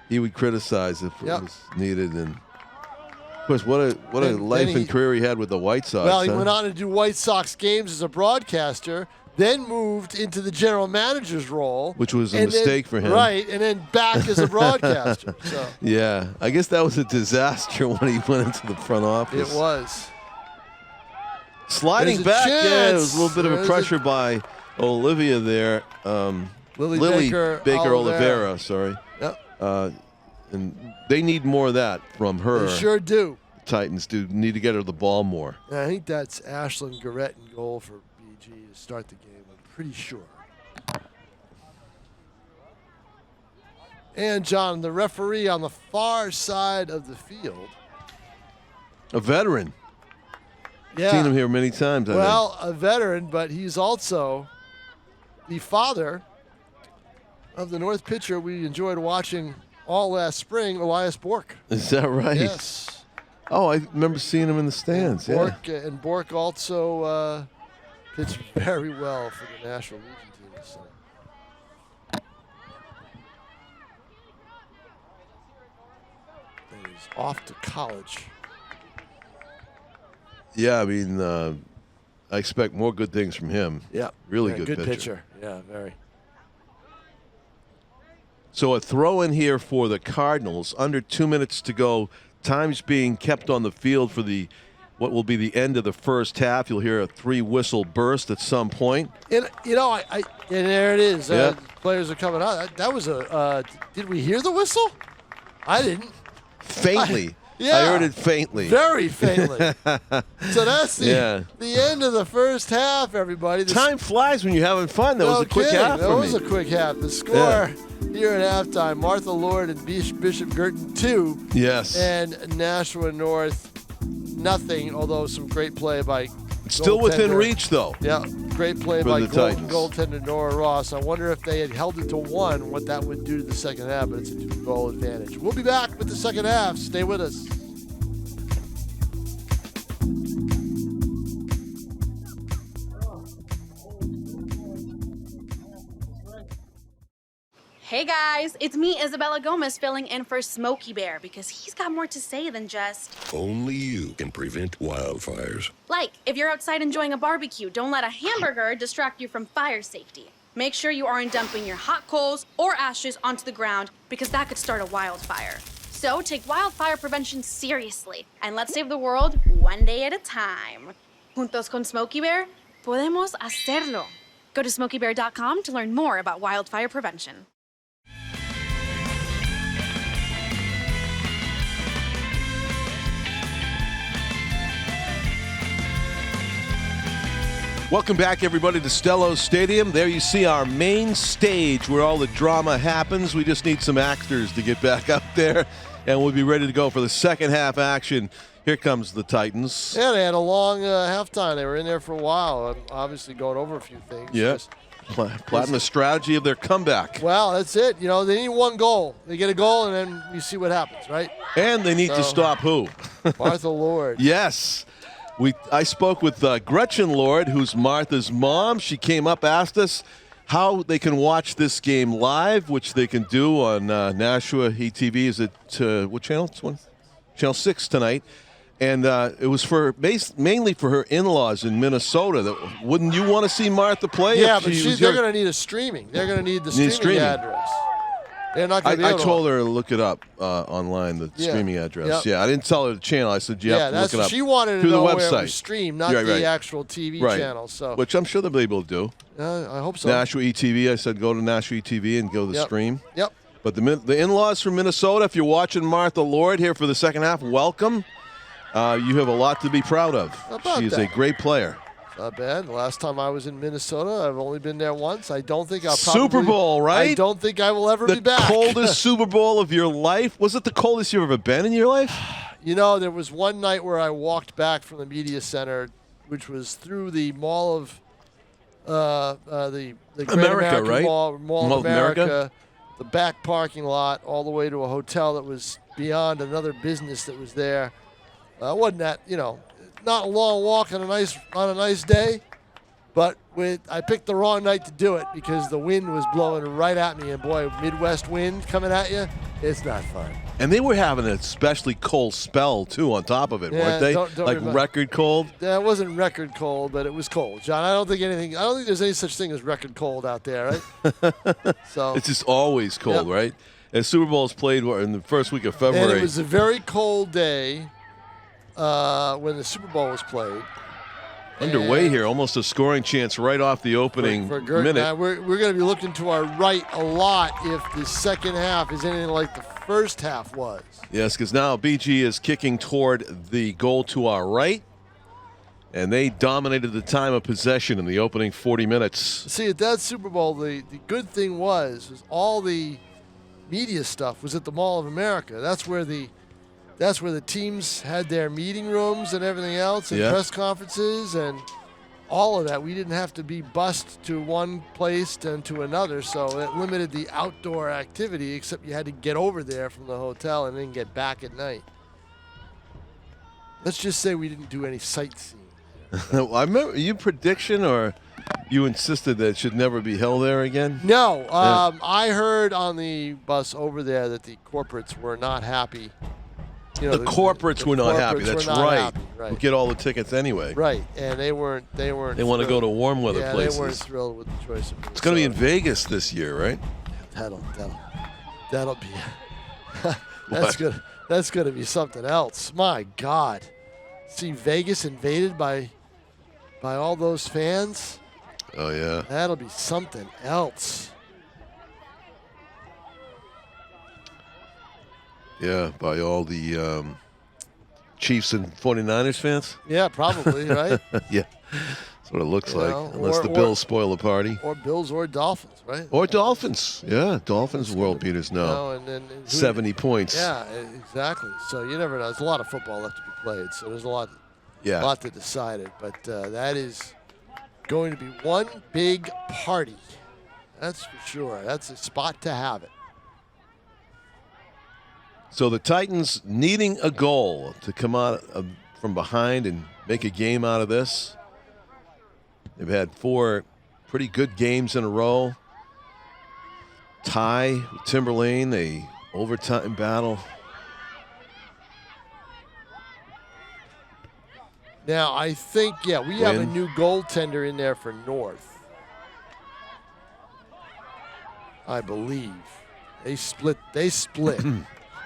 he would criticize if it was needed. And of course, what a life and career he had with the White Sox. Well, he went on to do White Sox games as a broadcaster, then moved into the general manager's role. Which was a mistake for him. Right, and then back as a broadcaster. So. Yeah, I guess that was a disaster when he went into the front office. It was. Sliding back, yeah, it was a little bit of a pressure by Olivia there. Lily Baker Oliveira, sorry. Yep. And they need more of that from her. They sure do. Titans do need to get her the ball more. And I think that's Ashlyn Guertin goal for BG to start the game, I'm pretty sure. And John, the referee on the far side of the field. A veteran. Yeah. Seen him here many times. Well, a veteran, but he's also the father of the North pitcher we enjoyed watching all last spring, Elias Bork. Is that right? Yes. Oh, I remember seeing him in the stands. And Bork also pitched very well for the National Legion team. So. And he's off to college. Yeah, I mean, I expect more good things from him. Yeah. Really good good pitcher. Yeah, very. So a throw in here for the Cardinals. Under 2 minutes to go. Time's being kept on the field for what will be the end of the first half. You'll hear a 3-whistle burst at some point. And and there it is. Players are coming out. That was did we hear the whistle? I didn't. Faintly. Yeah. I heard it faintly. Very faintly. So that's the end of the first half, everybody. Time flies when you're having fun. That was a quick half That was a quick half. The score here at halftime, Martha Lord and Bishop Guertin 2. Yes. And Nashua North nothing, although some great play by Still within reach, though. Yeah, great play by goaltender Nora Ross. I wonder if they had held it to 1, what that would do to the second half, but it's a 2-goal advantage. We'll be back with the second half. Stay with us. Hey guys, it's me, Isabella Gomez, filling in for Smokey Bear because he's got more to say than just... Only you can prevent wildfires. Like, if you're outside enjoying a barbecue, don't let a hamburger distract you from fire safety. Make sure you aren't dumping your hot coals or ashes onto the ground because that could start a wildfire. So take wildfire prevention seriously and let's save the world one day at a time. Juntos con Smokey Bear, podemos hacerlo. Go to smokeybear.com to learn more about wildfire prevention. Welcome back, everybody, to Stellos Stadium. There you see our main stage where all the drama happens. We just need some actors to get back up there, and we'll be ready to go for the second half action. Here comes the Titans. Yeah, they had a long halftime. They were in there for a while, obviously going over a few things. Yeah, plotting the strategy of their comeback. Well, that's it. You know, they need 1 goal. They get a goal, and then you see what happens, right? And they need to stop who? Martha Lord. Yes. I spoke with Gretchen Lord, who's Martha's mom. She came up, asked us how they can watch this game live, which they can do on Nashua ETV. Is it what channel? Channel 6 tonight. And it was mainly for her in-laws in Minnesota. Wouldn't you want to see Martha play? Yeah, but they're going to need a streaming. They're going to need the streaming address. They're not going to be I able to. told her to look it up online, the streaming address. Yep. Yeah, I didn't tell her the channel. I said you have to look it up she wanted to through know the where website. it was streamed, not Right, the right. actual TV Right. channel. So, Which I'm sure they'll be able to do. I hope so. Nashua ETV. I said go to Nashua ETV and go to the stream. Yep. But the in-laws from Minnesota, if you're watching Martha Lord here for the second half, welcome. You have a lot to be proud of. About She is that? a great player. Not bad. The last time I was in Minnesota, I've only been there once. I don't think I'll probably... Super Bowl, right? I don't think I will ever be back. The coldest Super Bowl of your life? Was it the coldest you've ever been in your life? You know, there was one night where I walked back from the media center, which was through the Mall of the Great America, American right? Mall of America, the back parking lot, all the way to a hotel that was beyond another business that was there. Wasn't that, not a long walk on a nice day, but I picked the wrong night to do it because the wind was blowing right at me, and boy, Midwest wind coming at you, it's not fun. And they were having an especially cold spell, too, on top of it, weren't they? Don't Like remember. record cold? Yeah, it wasn't record cold, but it was cold, John. I don't think there's any such thing as record cold out there, right? So It's just always cold, Yep. right? And Super Bowl's played in the first week of February. and it was a very cold day when the Super Bowl was played. Underway And here, almost a scoring chance right off the opening for Guertin. minute. Now, we're going to be looking to our right a lot if the second half is anything like the first half was. Yes, because now BG is kicking toward the goal to our right, and they dominated the time of possession in the opening 40 minutes. See, at that Super Bowl, the good thing was all the media stuff was at the Mall of America. That's where the teams had their meeting rooms and everything else, and Yeah. press conferences and all of that. We didn't have to be bussed to one place and to another, so it limited the outdoor activity, except you had to get over there from the hotel and then get back at night. Let's just say we didn't do any sightseeing. I remember you prediction, or you insisted that it should never be held there again? No, I heard on the bus over there that the corporates were not happy. The corporates were not happy. corporates That's were not right. happy, right. We get all the tickets anyway. Right, and they weren't. They want to go to warm weather yeah, places. they weren't thrilled with the choice of Minnesota. It's going to be in Vegas this year, right? That'll be. That's gonna be something else. My God, see Vegas invaded by all those fans. Oh yeah. That'll be something else. Yeah, by all the Chiefs and 49ers fans. Yeah, probably right. Yeah, that's what it looks You like. know, Unless the Bills spoil the party. Or Bills or Dolphins, right? Or Dolphins. Yeah, Dolphins world beaters now. You know, and who- 70 points. Yeah, exactly. So you never know. There's a lot of football left to be played, so there's a lot to decide it. But that is going to be one big party. That's for sure. That's a spot to have it. So the Titans needing a goal to come out from behind and make a game out of this. They've had 4 pretty good games in a row. Tie with Timberlane, a overtime battle. Now, I think, we have a Win. new goaltender in there for North. I believe. They split.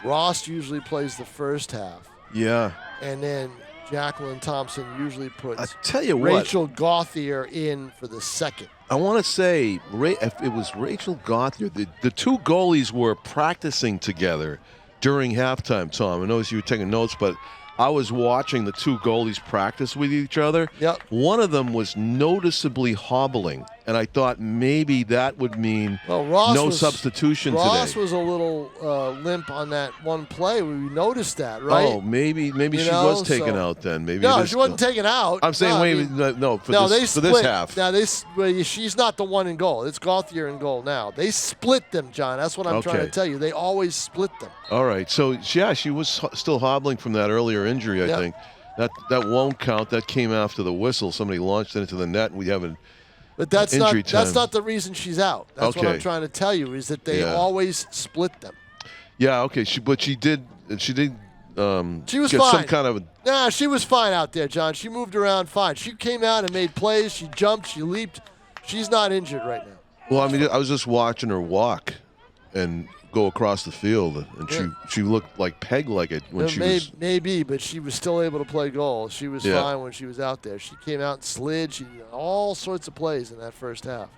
Ross usually plays the first half. Yeah. And then Jacqueline Thompson usually puts I tell you what. Rachel Gauthier in for the second. I want to say, if it was Rachel Gauthier, the 2 goalies were practicing together during halftime, Tom. I noticed you were taking notes, but I was watching the 2 goalies practice with each other. Yep. One of them was noticeably hobbling, and I thought maybe that would mean no substitution Ross today. was a little limp on that one play. We noticed that, right? Oh, maybe she was taken out then. Maybe No, she wasn't taken out. I'm saying, for this half. Now, she's not the one in goal. It's Gauthier in goal now. They split them, John. That's what I'm trying to tell you. They always split them. All right. So, yeah, she was still hobbling from that earlier injury, I think. That won't count. That came after the whistle. Somebody launched it into the net, and we have an But that's injury not time. that's not the reason she's out. That's what I'm trying to tell you is that they always split them. Yeah, okay. She did She was get fine. some kind of Nah, she was fine out there, John. She moved around fine. She came out and made plays. She jumped. She leaped. She's not injured right now. Well, I mean, I was just watching her walk, and go across the field, and she looked like peg-legged when she was. Maybe, but she was still able to play goal. She was fine when she was out there. She came out and slid. She did all sorts of plays in that first half.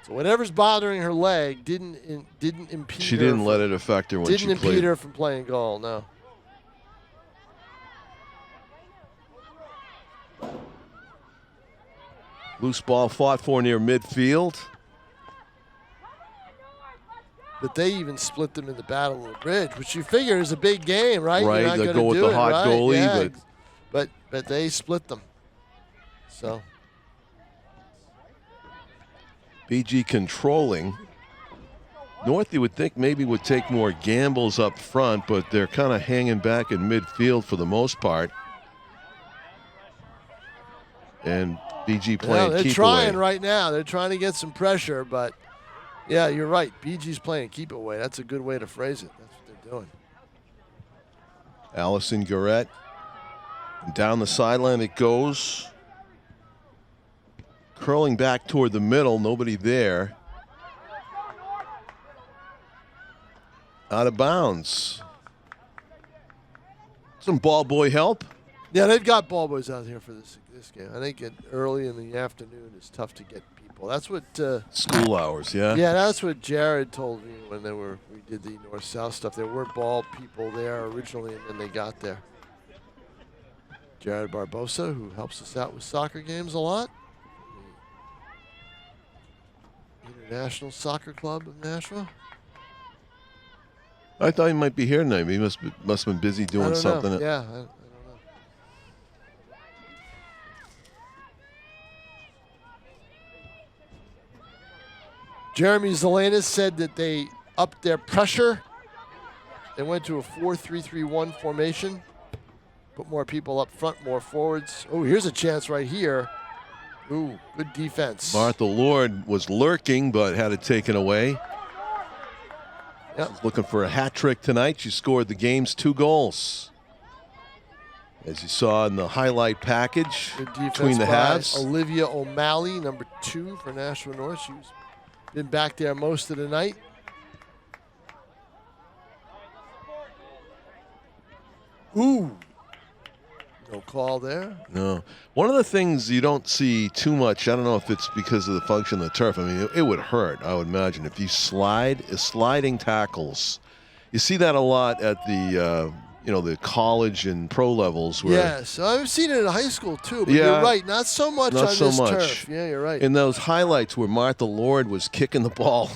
So whatever's bothering her leg didn't impede her. She didn't let it affect her when she played. Didn't impede her from playing goal, no. Loose ball fought for near midfield. But they even split them in the Battle of the Bridge, which you figure is a big game, right? Right, You're not they gonna go with do the it, hot right? goalie, Yeah, but they split them. So BG controlling. North, you would think maybe would take more gambles up front, but they're kind of hanging back in midfield for the most part. And BG playing they're keep trying away. right now. They're trying to get some pressure, but yeah, you're right. BG's playing keep away. That's a good way to phrase it. That's what they're doing. Allison Guertin. Down the sideline it goes. Curling back toward the middle, nobody there. Out of bounds. Some ball boy help. Yeah, they've got ball boys out here for this game. I think early in the afternoon it's tough to get people. That's what school hours, yeah. Yeah, that's what Jared told me when we did the north-south stuff. There were ball people there originally, and then they got there. Jared Barbosa, who helps us out with soccer games a lot. International Soccer Club of Nashua. I thought he might be here tonight. He must have been busy doing something. Yeah, I don't know. Jeremy Zelenis said that they upped their pressure. They went to a 4-3-3-1 formation. Put more people up front, more forwards. Oh, here's a chance right here. Ooh, good defense. Martha Lord was lurking, but had it taken away. Yep. She's looking for a hat trick tonight. She scored the game's 2 goals. As you saw in the highlight package Good defense between the by halves. Olivia O'Malley, number 2 for Nashua North. She's been back there most of the night. Ooh. No call there. No. One of the things you don't see too much, I don't know if it's because of the function of the turf. I mean, it would hurt, I would imagine, if you sliding tackles. You see that a lot at the, the college and pro levels. Where, yes, I've seen it in high school too, but Yeah, you're right, not so much not on so this much. turf. Yeah, you're right. In those highlights where Martha Lord was kicking the ball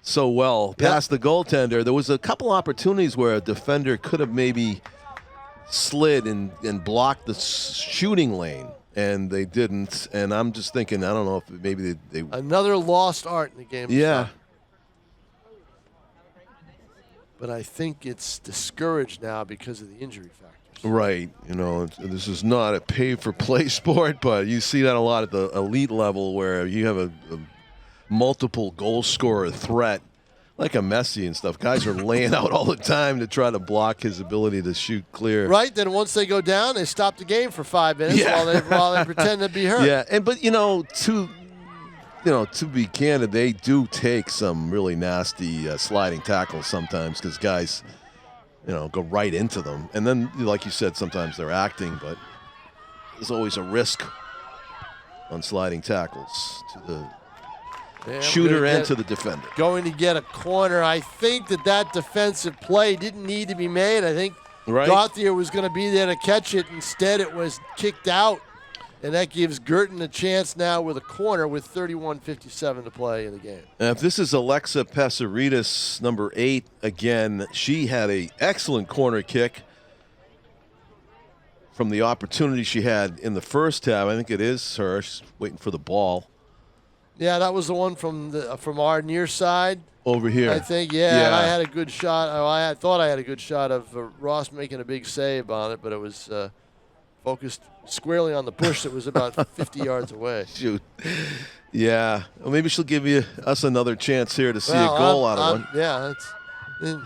so well past the goaltender, there was a couple opportunities where a defender could have maybe slid and blocked the shooting lane, and they didn't. And I'm just thinking, I don't know if maybe they Another lost art in the game. yeah. But I think it's discouraged now because of the injury factors. Right. This is not a pay-for-play sport, but you see that a lot at the elite level where you have a multiple goal scorer threat, like a Messi and stuff. Guys are laying out all the time to try to block his ability to shoot clear. Right. Then once they go down, they stop the game for 5 minutes while they pretend to be hurt. Yeah, but to be candid, they do take some really nasty sliding tackles sometimes because guys, go right into them. And then, like you said, sometimes they're acting, but there's always a risk on sliding tackles to the shooter and to the defender. Going to get a corner. I think that defensive play didn't need to be made. I think Gauthier was going to be there to catch it. Instead, it was kicked out. And that gives Guertin a chance now with a corner with 31:57 to play in the game. And if this is Alexa Pesaridis, number 8, again, she had an excellent corner kick from the opportunity she had in the first half. I think it is her. She's waiting for the ball. Yeah, that was the one from our near side. Over here. I think, and I had a good shot. I thought I had a good shot of Ross making a big save on it, but it was focused squarely on the bush that was about 50 yards away. Shoot. Yeah. Well, maybe she'll give us another chance here to see a goal out of one. Yeah, it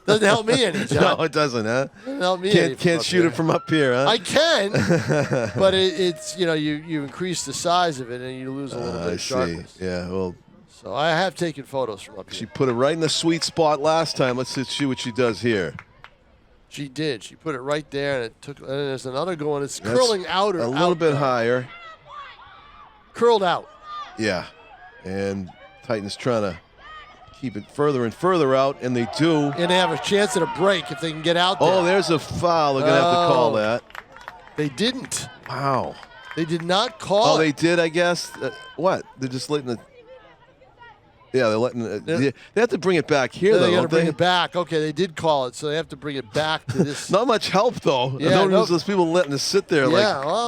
doesn't help me any, John. No, it doesn't, huh? Doesn't help me any. Can't shoot it from up here, huh? I can, but it's you increase the size of it and you lose a little bit of sharpness. See. Yeah, well. So I have taken photos from up here. She put it right in the sweet spot last time. Let's see what she does here. She did. She put it right there, and it took. And there's another going. It's curling out or a little bit higher. Curled out. Yeah, and Titans trying to keep it further and further out, and they do. And they have a chance at a break if they can get out there. Oh, there's a foul. They're going to have to call that. They didn't. Wow. They did not call it. They did, I guess. What? They're just letting the. Yeah, they're letting. They have to bring it back here, though. They got to don't bring they? it back. Okay, they did call it, so they have to bring it back to this. Not much help, though. Yeah, I don't know those people letting us sit there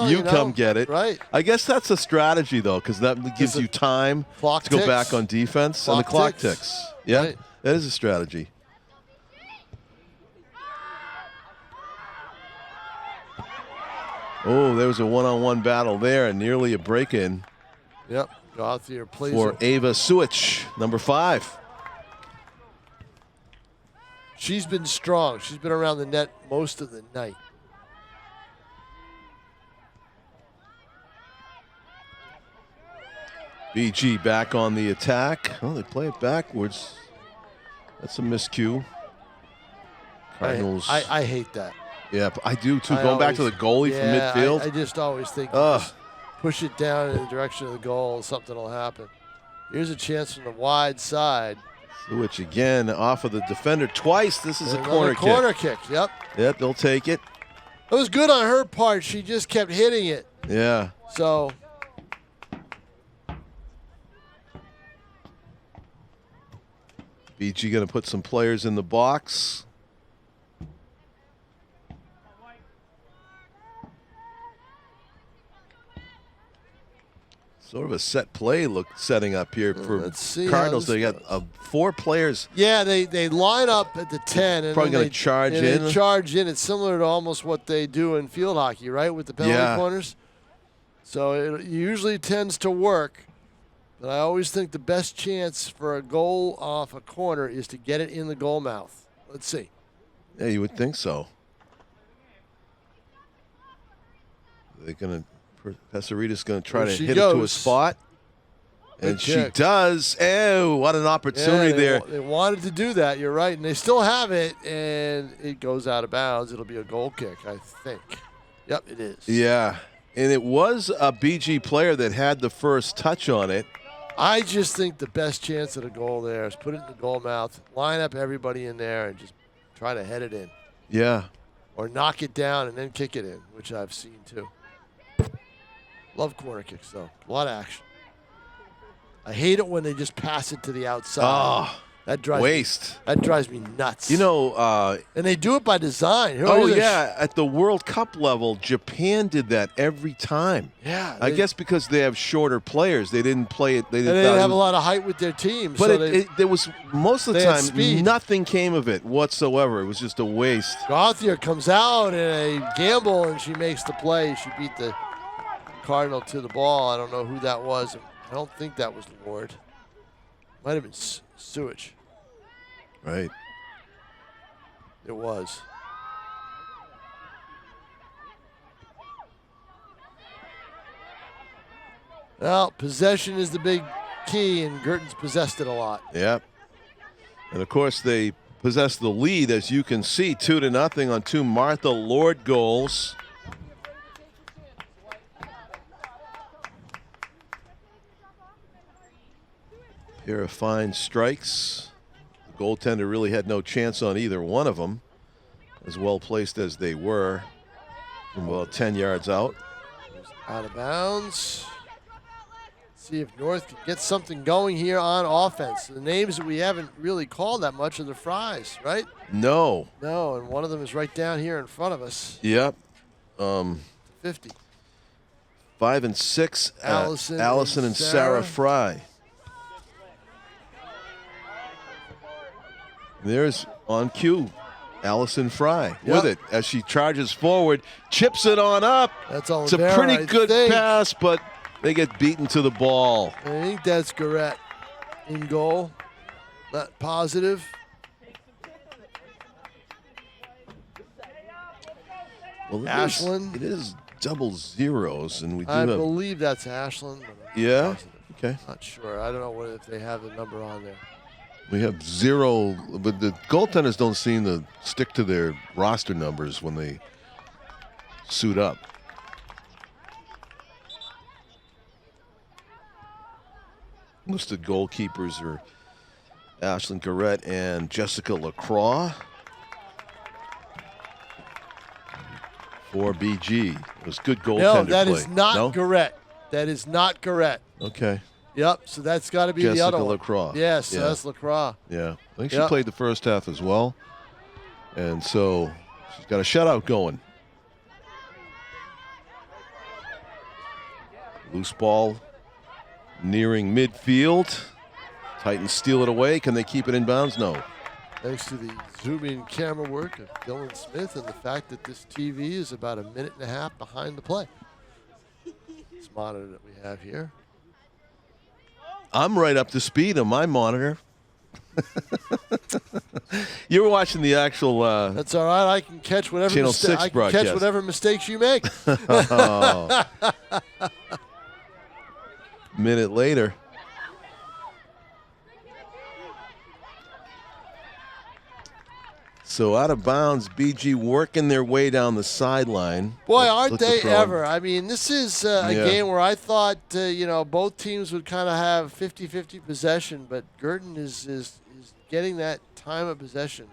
you come get it. Right. I guess that's a strategy, though, because that gives you time to go back on defense, and the clock ticks. Yeah, right. That is a strategy. Oh, there was a one-on-one battle there, and nearly a break-in. Yep. Gauthier plays for Ava Suich, number 5. She's been strong. She's been around the net most of the night. BG back on the attack. Oh, they play it backwards. That's a miscue. Cardinals. I hate that. Yeah, I do too. Going back to the goalie from midfield. I just always think push it down in the direction of the goal and something will happen. Here's a chance from the wide side. Which again, off of the defender twice. This is a corner kick. Corner kick, yep. Yep, they'll take it. It was good on her part. She just kept hitting it. Yeah. So. BG going to put some players in the box. Sort of a set play setting up here for Cardinals. They got 4 players. Yeah, they line up at the 10. And probably going to charge in. They charge in. It's similar to almost what they do in field hockey, right, with the penalty corners. So it usually tends to work. But I always think the best chance for a goal off a corner is to get it in the goal mouth. Let's see. Yeah, you would think so. They're going to. Pesarita's going to try to hit it to a spot. And she does. Oh, what an opportunity there. They wanted to do that. You're right. And they still have it. And it goes out of bounds. It'll be a goal kick, I think. Yep, it is. Yeah. And it was a BG player that had the first touch on it. I just think the best chance at a goal there is put it in the goal mouth, line up everybody in there, and just try to head it in. Yeah. Or knock it down and then kick it in, which I've seen too. Love corner kicks, though. A lot of action. I hate it when they just pass it to the outside. Oh, that drives waste. That drives me nuts. You know, and they do it by design. At the World Cup level, Japan did that every time. Yeah, I guess because they have shorter players, they didn't play it. They didn't have a lot of height with their teams. But so there was most of the time nothing came of it whatsoever. It was just a waste. Gauthier comes out in a gamble and she makes the play. She beat the Cardinal to the ball. I don't know who that was. I don't think that was Lord. Might have been Suich. Right. It was. Well, possession is the big key, and Guertin's possessed it a lot. Yep. And of course, they possess the lead, as you can see, 2-0 on 2 Martha Lord goals. Pair of fine strikes. The goaltender really had no chance on either one of them, as well placed as they were, from about 10 yards out. Out of bounds. See if North can get something going here on offense. The names that we haven't really called that much are the Fries, right? No. No, and one of them is right down here in front of us. Yep. 50. 5 and 6. Allison and Sarah Fry. There's on cue, Allison Fry with it as she charges forward, chips it on up. That's all. It's a pretty good pass, but they get beaten to the ball. I think that's Guertin in goal. Not positive. Well, Ashland. It is double zeros, and we do I believe that's Ashland. Yeah. Okay. Not sure. I don't know if they have the number on there. We have 0, but the goaltenders don't seem to stick to their roster numbers when they suit up. Listed goalkeepers are Ashlyn Guertin and Jessica Lacroix. For BG. It was good goaltender No, that play. is not Guertin. That is not Guertin. Okay. Yep, so that's got to be Jessica the other one. Lacroix. Yes, Yeah. that's Lacroix. Yeah. I think she played the first half as well. And so she's got a shutout going. Loose ball nearing midfield. Titans steal it away. Can they keep it in bounds? No. Thanks to the zoom-in camera work of Dylan Smith and the fact that this TV is about 1.5 minutes behind the play. This monitor that we have here. I'm right up to speed on my monitor. You were watching the actual That's all right. I can catch whatever Channel 6 broadcast. catch whatever mistakes you make. Minute later. So out of bounds, BG working their way down the sideline. Boy, aren't Look they to throw. ever. I mean, this is a game where I thought, both teams would kind of have 50-50 possession, but Guertin is getting that time of possession.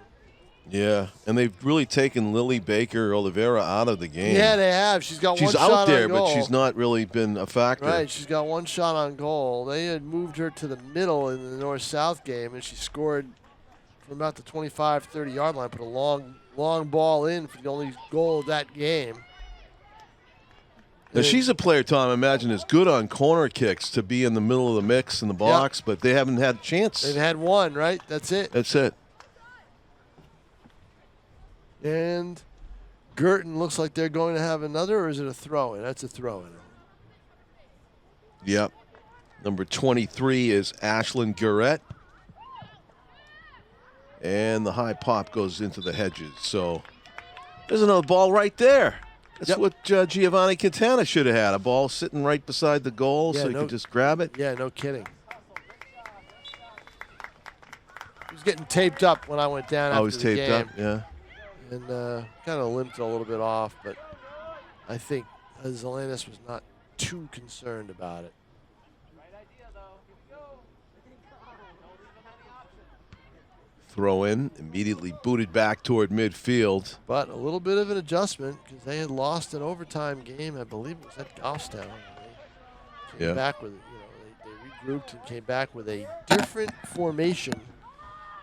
Yeah, and they've really taken Lily Baker Oliveira out of the game. Yeah, they have. She's got one She's shot out there, on goal. but she's not really been a factor. Right, she's got one shot on goal. They had moved her to the middle in the north-south game, and she scored from about the 25, 30-yard line, put a long ball in for the only goal of that game. Now, she's a player, Tom, I imagine, is good on corner kicks to be in the middle of the mix in the box, but they haven't had a chance. They've had one, right? That's it. That's it. And Guertin looks like they're going to have another, or is it a throw-in? That's a throw-in. Yep. Number 23 is Ashlyn Guertin. And the high pop goes into the hedges. So there's another ball right there. That's what Giovanni Quintana should have had. A ball sitting right beside the goal so he could just grab it. Yeah, no kidding. He was getting taped up when I went down after the game. Taped up, yeah. And kind of limped a little bit off, but I think Zelenis was not too concerned about it. Throw in, immediately booted back toward midfield. But a little bit of an adjustment because they had lost an overtime game. I believe it was at Goffstown. They came back with, they regrouped and came back with a different formation.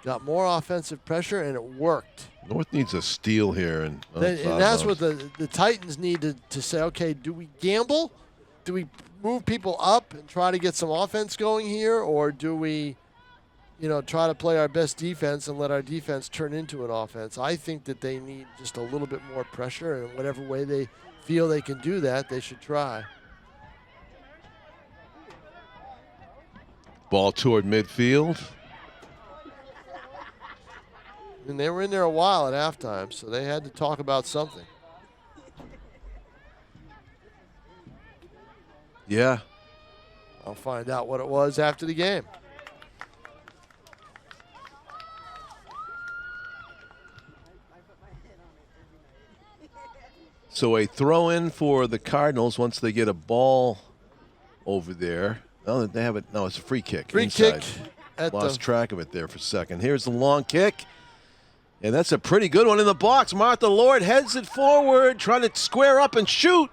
Got more offensive pressure, and it worked. North needs a steal here. And that's what the Titans need to say, okay, do we gamble? Do we move people up and try to get some offense going here? Or do we, try to play our best defense and let our defense turn into an offense? I think that they need just a little bit more pressure, and whatever way they feel they can do that, they should try. Ball toward midfield. And they were in there a while at halftime, so they had to talk about something. Yeah. I'll find out what it was after the game. So a throw in for the Cardinals once they get a ball over there. No, they have it. No, it's a free kick. Free inside. kick. Lost track of it there for a second. Here's the long kick. And that's a pretty good one in the box. Martha Lord heads it forward, trying to square up and shoot.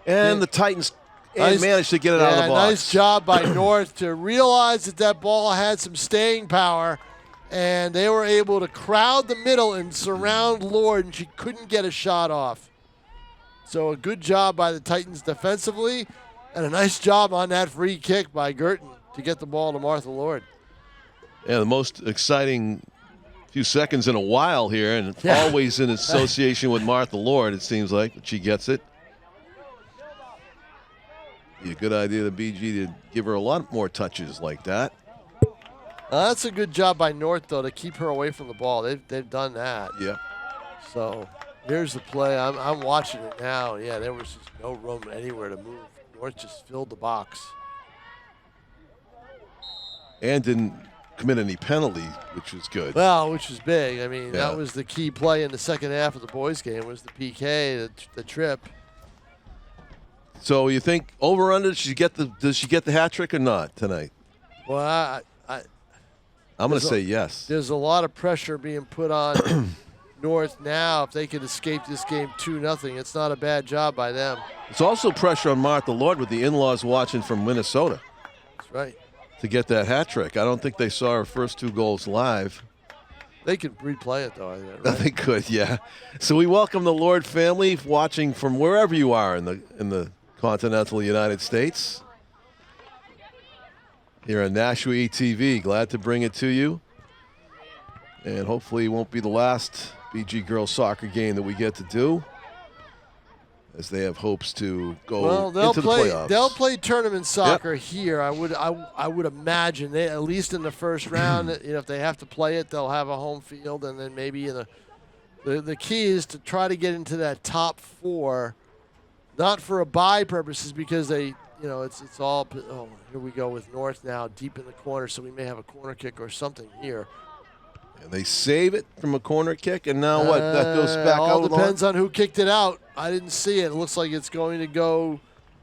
And the Titans managed to get it out of the box. Nice job by North to realize that ball had some staying power. And they were able to crowd the middle and surround Lord, and she couldn't get a shot off. So a good job by the Titans defensively, and a nice job on that free kick by Guertin to get the ball to Martha Lord. Yeah, the most exciting few seconds in a while here, and it's always in association with Martha Lord, it seems like. But she gets it. Be a good idea to BG to give her a lot more touches like that. That's a good job by North, though, to keep her away from the ball. They've done that. Yeah. So here's the play. I'm watching it now. Yeah, there was just no room anywhere to move. North just filled the box. and didn't commit any penalties, which was good. Well, which is big. I mean, Yeah. that was the key play in the second half of the boys' game was the PK, the trip. So you think over under? Does she get the hat trick or not tonight? Well, I'm going to say yes. There's a lot of pressure being put on North now. If they could escape this game 2-0, it's not a bad job by them. It's also pressure on Martha Lord with the in-laws watching from Minnesota That's right. to get that hat trick. I don't think they saw her first 2 goals live. They could replay it, though. I think, right? They could, yeah. So we welcome the Lord family watching from wherever you are in the continental United States. Here on Nashua ETV, glad to bring it to you. And hopefully it won't be the last BG girls soccer game that we get to do, as they have hopes to go into the playoffs. They'll play tournament soccer here. I would imagine they, at least in the first round. If they have to play it, they'll have a home field, and then maybe in the key is to try to get into that top 4, not for a bye purposes, because they. It's all. Oh, here we go with North now, deep in the corner, so we may have a corner kick or something here. And they save it from a corner kick, and now what? That goes back out. All depends on who kicked it out. I didn't see it. It looks like it's going to go.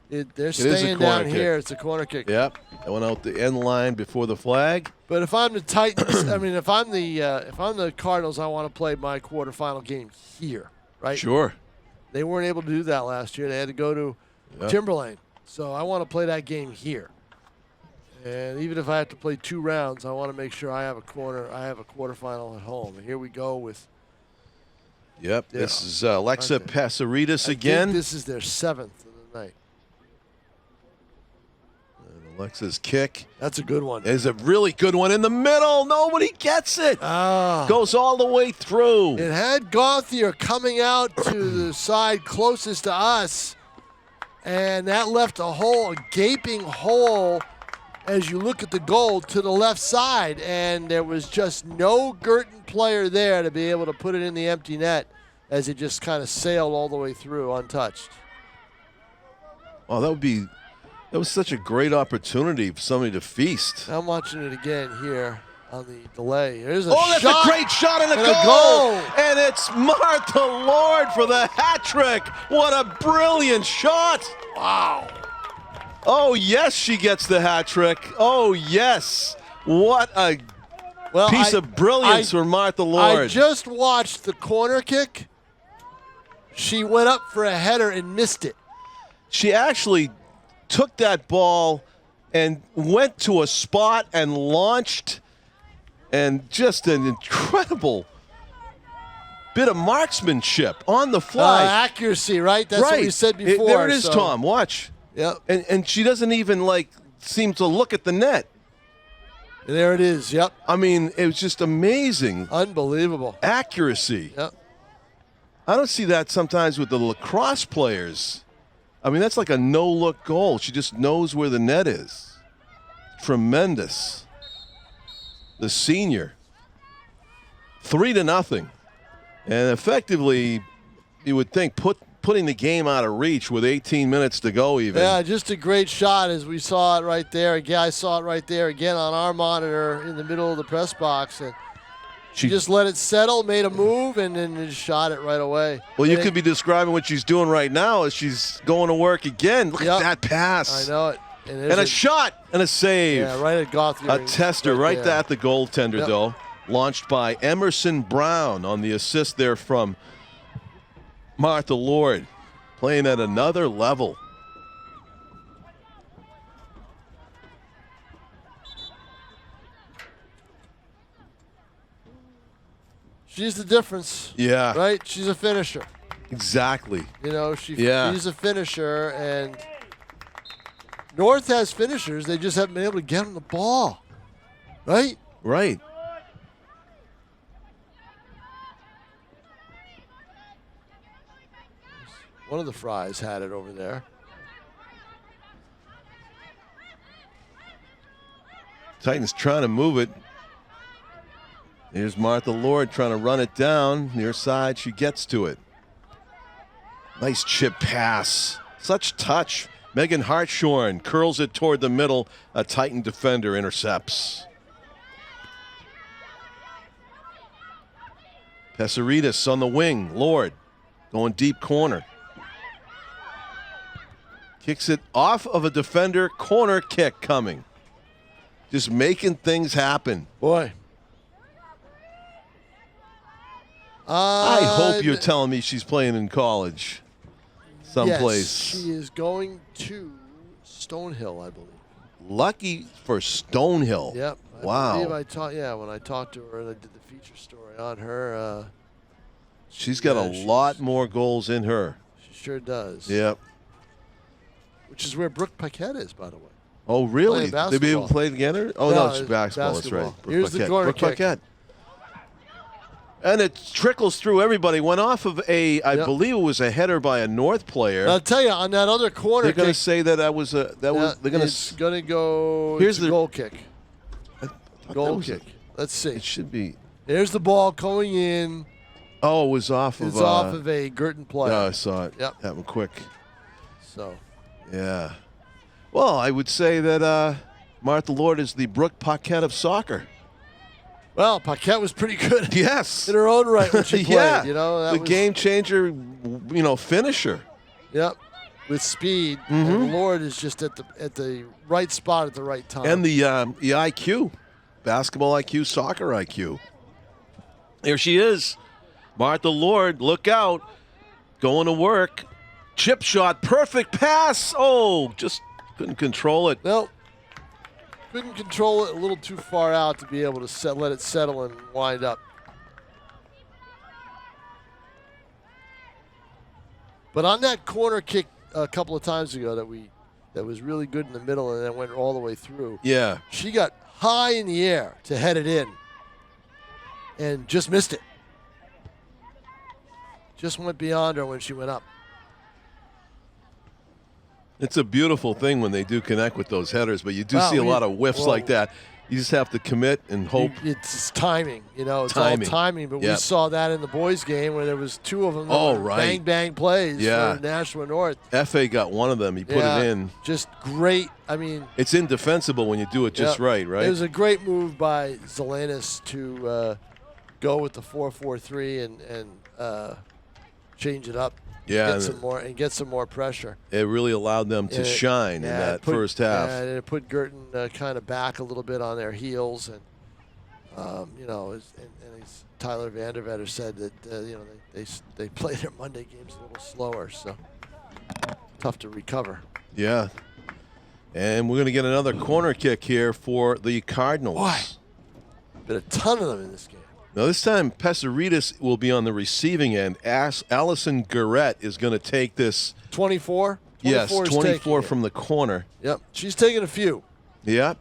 They're staying down here. It's a corner kick. Yep, that went out the end line before the flag. But if I'm the Titans, I mean, if I'm the Cardinals, I want to play my quarterfinal game here, right? Sure. They weren't able to do that last year. They had to go to Timberlane. So I want to play that game here. And even if I have to play 2 rounds, I want to make sure I have a quarterfinal at home. And here we go with. Yep, this is Alexa Pasaritas again. I think this is their 7th of the night. And Alexa's kick. That's a good one. Is a really good one in the middle. Nobody gets it. Goes all the way through. It had Gauthier coming out to the side closest to us. And that left a gaping hole as you look at the goal to the left side. And there was just no Guertin player there to be able to put it in the empty net as it just kind of sailed all the way through untouched. Oh, that was such a great opportunity for somebody to feast. I'm watching it again here on the delay. There's a that's shot. a great shot and a goal. And it's Martha Lord for the hat trick. What a brilliant shot. Wow. Oh, yes, she gets the hat trick. Oh, yes. What a piece of brilliance for Martha Lord. I just watched the corner kick. She went up for a header and missed it. She actually took that ball and went to a spot and launched, and just an incredible bit of marksmanship on the fly. Accuracy, right? That's what we said before. There it is, Tom. Watch. Yep. And she doesn't even seem to look at the net. There it is. Yep. I mean, it was just amazing. Unbelievable. Accuracy. Yep. I don't see that sometimes with the lacrosse players. I mean, that's like a no-look goal. She just knows where the net is. Tremendous. The senior. 3-0. And effectively, you would think putting the game out of reach with 18 minutes to go even. Yeah, just a great shot as we saw it right there. Again, I saw it right there again on our monitor in the middle of the press box. And she just let it settle, made a move, and then just shot it right away. Well, you could be describing what she's doing right now as she's going to work again. Look at that pass. I know it. And a shot and a save. Yeah, right at Gauthier. A tester right at the goaltender, though. Launched by Emerson Brown on the assist there from Martha Lord. Playing at another level. She's the difference. Yeah. Right? She's a finisher. Exactly. You know, she's a finisher, and North has finishers. They just haven't been able to get them the ball. Right? Right. One of the Fries had it over there. Titans trying to move it. Here's Martha Lord trying to run it down. Near side, she gets to it. Nice chip pass. Such touch. Megan Hartshorn curls it toward the middle. A Titan defender intercepts. Peseritas on the wing. Lord going deep corner. Kicks it off of a defender. Corner kick coming. Just making things happen. Boy. I hope you're telling me she's playing in college someplace. Yes, she is going to Stonehill, I believe. Lucky for Stonehill. Yep. Wow. When I talked to her and I did the feature story on her. She's got a lot more goals in her. She sure does. Yep. Which is where Brooke Paquette is, by the way. Oh, really? Playing They be able to play together? Oh, no, it's basketball. That's right. Brooke Here's the Paquette. corner Brooke kick. Paquette. And it trickles through everybody. Went off of I believe it was a header by a North player. I'll tell you, on that other corner They're kick. going to say that that was a they're going to. It's going to go. Here's it's a the goal kick. Goal kick. Let's see. It should be. There's the ball going in. Oh, it was off of. It's off of a Guertin player. Yeah, I saw it. Yep. Happened quick. So. Yeah. Well, I would say that Martha Lord is the Brooke Paquette of soccer. Well, Paquette was pretty good. Yes. In her own right when she played. Yeah. You know, that the was, game changer, finisher. Yep. With speed. And Lord is just at the right spot at the right time. And the IQ, basketball IQ, soccer IQ. There she is. Martha Lord, look out. Going to work. Chip shot, perfect pass. Oh, just couldn't control it. Nope. Couldn't control it, a little too far out to be able to let it settle and wind up. But on that corner kick a couple of times ago that was really good in the middle and then went all the way through. Yeah. She got high in the air to head it in and just missed it. Just went beyond her when she went up. It's a beautiful thing when they do connect with those headers, but you do see a lot of whiffs like that. You just have to commit and hope. It's timing, It's timing. all timing. But we saw that in the boys' game where there was two of them. Bang, bang plays for Nashua North. F.A. got one of them. He put it in. Just great. I mean, it's indefensible when you do it just right? It was a great move by Zelenis to go with the 4-4-3 and change it up. Yeah, get some more pressure. It really allowed them to shine in that first half. Yeah, and it put Guertin kind of back a little bit on their heels, and as Tyler Vandervetter said that they play their Monday games a little slower, so tough to recover. Yeah, and we're going to get another corner kick here for the Cardinals. Boy, been a ton of them in this game. Now, this time, Peseritas will be on the receiving end. Allison Guertin is going to take this. 24? Yes, 24 from the corner. Yep, she's taking a few. Yep.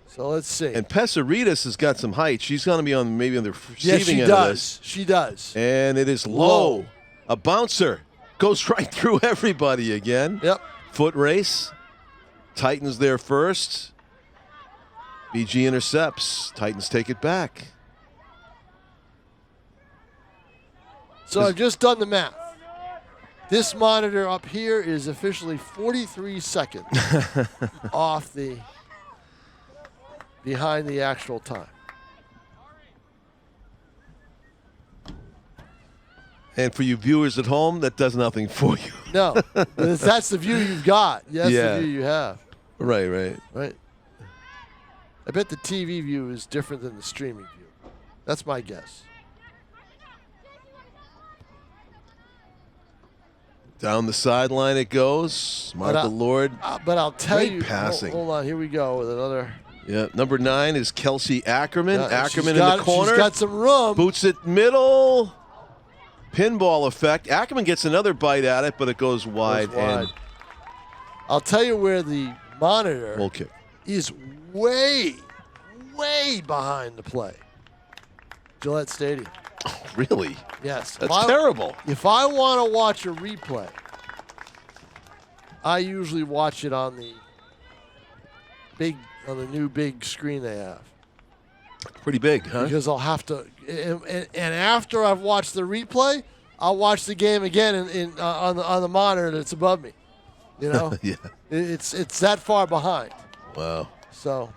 So let's see. And Peseritas has got some height. She's going to be on maybe on the receiving end of this. She does. And it is low. A bouncer goes right through everybody again. Yep. Foot race. Titans there first. BG intercepts. Titans take it back. So I've just done the math. This monitor up here is officially 43 seconds off behind the actual time. And for you viewers at home, that does nothing for you. No, that's the view you've got. That's the view you have. Right. I bet the TV view is different than the streaming view. That's my guess. Down the sideline it goes. Martha Lord. But I'll tell you. Passing. Hold on. Here we go with another. Yeah. Number 9 is Kelsey Ackerman. Yeah, Ackerman in the corner. She's got some room. Boots it middle. Pinball effect. Ackerman gets another bite at it, but it goes wide. And I'll tell you where the monitor goal kick is way behind the play. Gillette Stadium. Oh, really? Yes. That's terrible. If I want to watch a replay, I usually watch it on the new big screen they have. Pretty big, huh? Because I'll have to, and after I've watched the replay, I'll watch the game again on the monitor that's above me. Yeah. It's that far behind. Wow. So.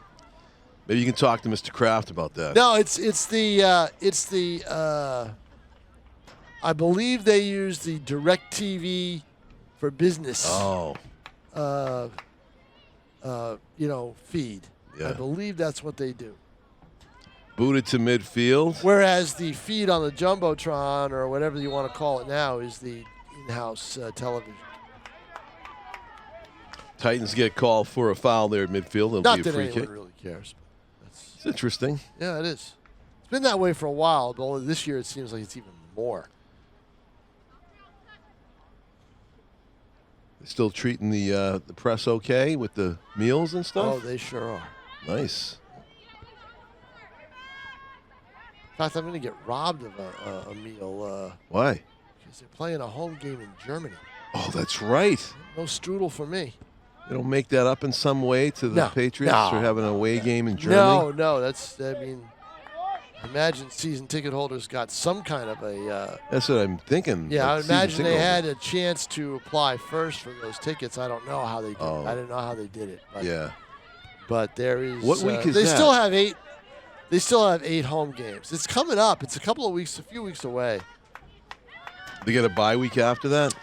Maybe you can talk to Mr. Kraft about that. No, it's the I believe they use the DirecTV for business. Oh. Feed. Yeah. I believe that's what they do. Booted to midfield. Whereas the feed on the Jumbotron, or whatever you want to call it now, is the in-house television. Titans get called for a foul there at midfield. It'll Not be a that free anyone kick. really cares. But It's interesting. yeah, it is. It's been that way for a while, but only this year it seems like it's even more. Still treating the press okay with the meals and Oh, stuff? they sure are. Nice. In fact, I'm going to get robbed of a meal Why? because they're playing a home game in Germany. Oh, that's right. No strudel for me. They don't make that up in some way to the No. Patriots No. for having an away game in Germany? No, imagine season ticket holders got some kind of a. That's what I'm thinking. Yeah, I like season imagine they ticket had holders. a chance to apply first for those tickets. I don't know how they did Oh. it. I didn't know how they did it. But, Yeah. But there is. What week is they that? still have 8. They still have 8 home games. It's coming up. It's a few weeks away. They get a bye week after that,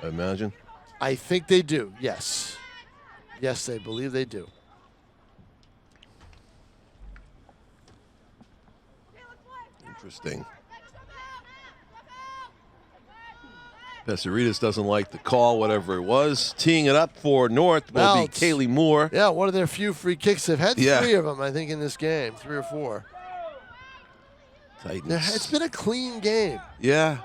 I imagine. I think they do. Yes. Yes, they believe they do. Interesting. Peseritas doesn't like the call, whatever it was. Teeing it up for North will Well, be it's- Kaylee Moore. Yeah, one of their few free kicks. They've had Yeah. 3 of them, I think, in this game. 3 or 4. Titans. It's been a clean game. Yeah.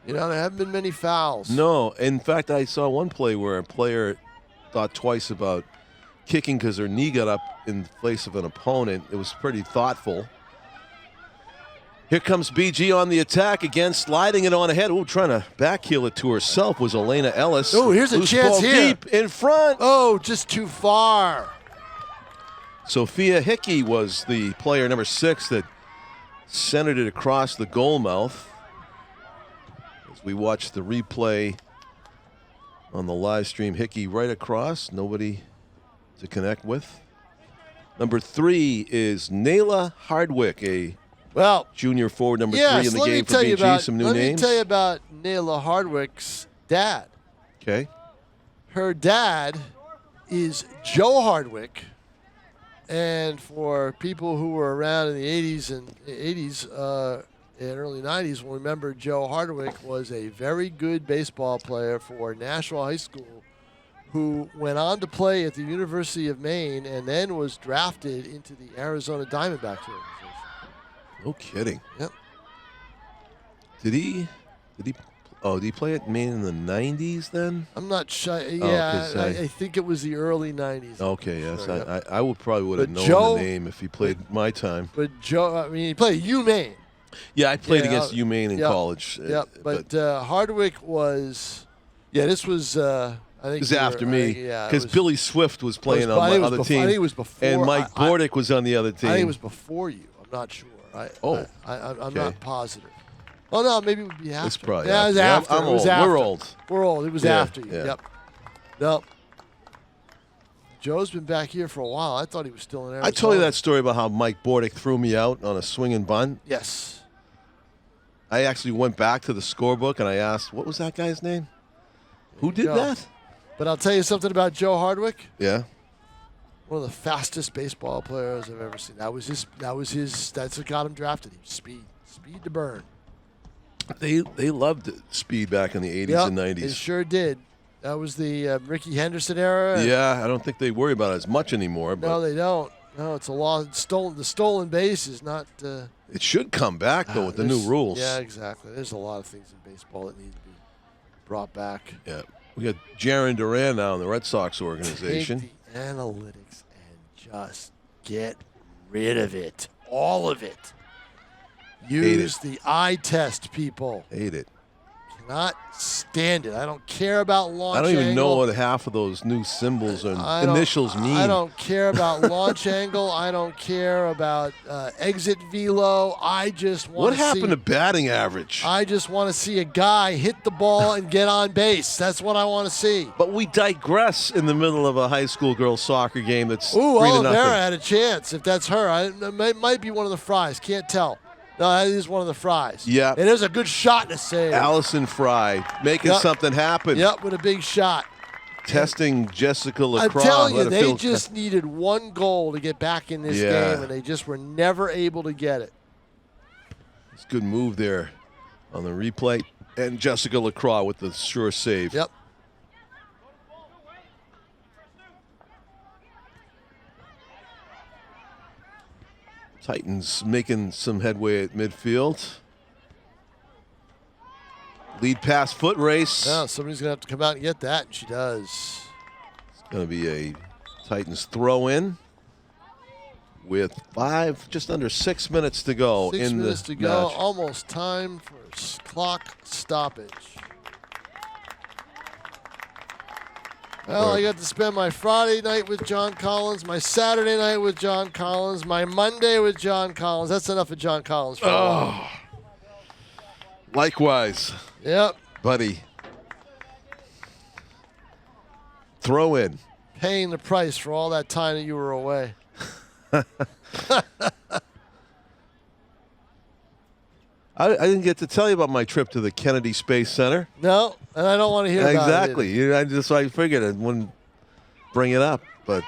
There haven't been many fouls. No. In fact, I saw one play where a player thought twice about kicking because her knee got up in place of an opponent. It was pretty thoughtful. Here comes BG on the attack again, sliding it on ahead. Ooh, trying to backheel it to herself was Elena Ellis. Oh, here's a Loose chance ball here. deep in front. Oh, just too far. Sophia Hickey was the player number 6 that centered it across the goal mouth. As we watch the replay on the live stream, Hickey right across, nobody to connect with. Number 3 is Nayla Hardwick, a Well, junior forward number 3 yes, in the let me game for tell you BG. about. Some new let names. me tell you about Nayla Hardwick's dad. Okay. Her dad is Joe Hardwick, and for people who were around in the 80s and early 90s will remember Joe Hardwick was a very good baseball player for Nashua High School, who went on to play at the University of Maine and then was drafted into the Arizona Diamondbacks organization. No kidding. Yep. Did he play at Maine in the 90s then? I'm not sure. 'cause Yeah, I- I think it was the early 90s. Okay, yes. Sure, yep. I would probably would have But known Joe- the name if he played my time. But Joe, he played at UMaine. Yeah, I played Yeah, against UMaine in yep, college. Yep. But Hardwick was, this was, I think. it was after me yeah. because Billy Swift was playing on I my think it was other before- team. I think it was before. And Mike Bordick was on the other team. I think it was before you. I'm not sure. I'm Okay. not positive. Oh, no, maybe it would be after. It's probably yeah, it was after. after. I'm It was old. after. We're old. We're old. It was Yeah, after you. yeah. Yep. Nope. Joe's been back here for a while. I thought he was still in Arizona. I told you that story about how Mike Bordick threw me out on a swinging bunt. Yes. I actually went back to the scorebook and I asked, what was that guy's name? Who did go. that? But I'll tell you something about Joe Hardwick. Yeah. One of the fastest baseball players I've ever seen. That was his. That's what got him drafted. He was speed to burn. They loved speed back in the 80s Yep, and 90s. They sure did. That was the Ricky Henderson era. Yeah, I don't think they worry about it as much anymore. But No, they don't. No, it's a law. The stolen base is not. it should come back, though, with the new there's- rules. Yeah, exactly. There's a lot of things in baseball that need to be brought back. Yeah. We got Jaron Duran now in the Red Sox Take organization. the analytics and just get rid of it. All of it. Use the eye test, people. Hate it. Cannot stand it. I don't care about launch I don't even know angle. what half of those new symbols and I don't- initials mean. I don't care about launch angle. I don't care about exit velo. I just want What to happened see, to batting average? I just want to see a guy hit the ball and get on base. That's what I want to see. But we digress in the middle of a high school girls soccer game that's Ooh, 3-0. Oliveira had a chance. If that's her, it might be one of the Fries. Can't tell. No, that is one of the Fries. Yeah. It is a good shot to save. Allison Fry making something happen. Yep, with a big shot. Testing Jessica Lacroix. I'm telling you, they just needed one goal to get back in this game, and they just were never able to get it. It's a good move there on the replay. And Jessica Lacroix with the sure save. Yep. Titans making some headway at midfield. Lead pass foot race. Yeah, somebody's going to have to come out and get that, and she does. It's going to be a Titans throw in with just under 6 minutes to go. 6 in minutes the to go. match. Almost time for clock stoppage. Well, I got to spend my Friday night with John Collins, my Saturday night with John Collins, my Monday with John Collins. That's enough of John Collins for a while. Likewise, Yep. buddy. Throw in. Paying the price for all that time that you were away. I didn't get to tell you about my trip to the Kennedy Space Center. No, and I don't want to hear about it. Exactly. I figured I wouldn't bring it up, but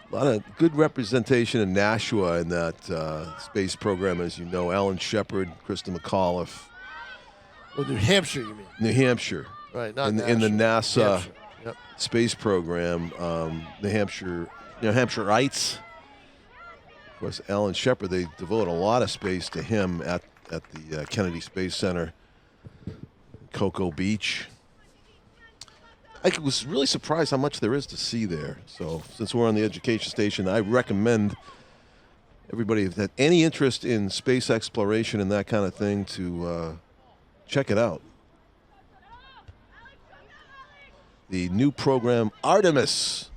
a lot of good representation in Nashua in that space program, as you know. Alan Shepard, Krista McAuliffe. Well, New Hampshire, you mean? New Hampshire. Right, not in the NASA Yep. space program. New Hampshireites. Of course, Alan Shepard, they devote a lot of space to him at the Kennedy Space Center, Cocoa Beach. I was really surprised how much there is to see there. So since we're on the education station, I recommend everybody that any interest in space exploration and that kind of thing to check it out. The new program, Artemis,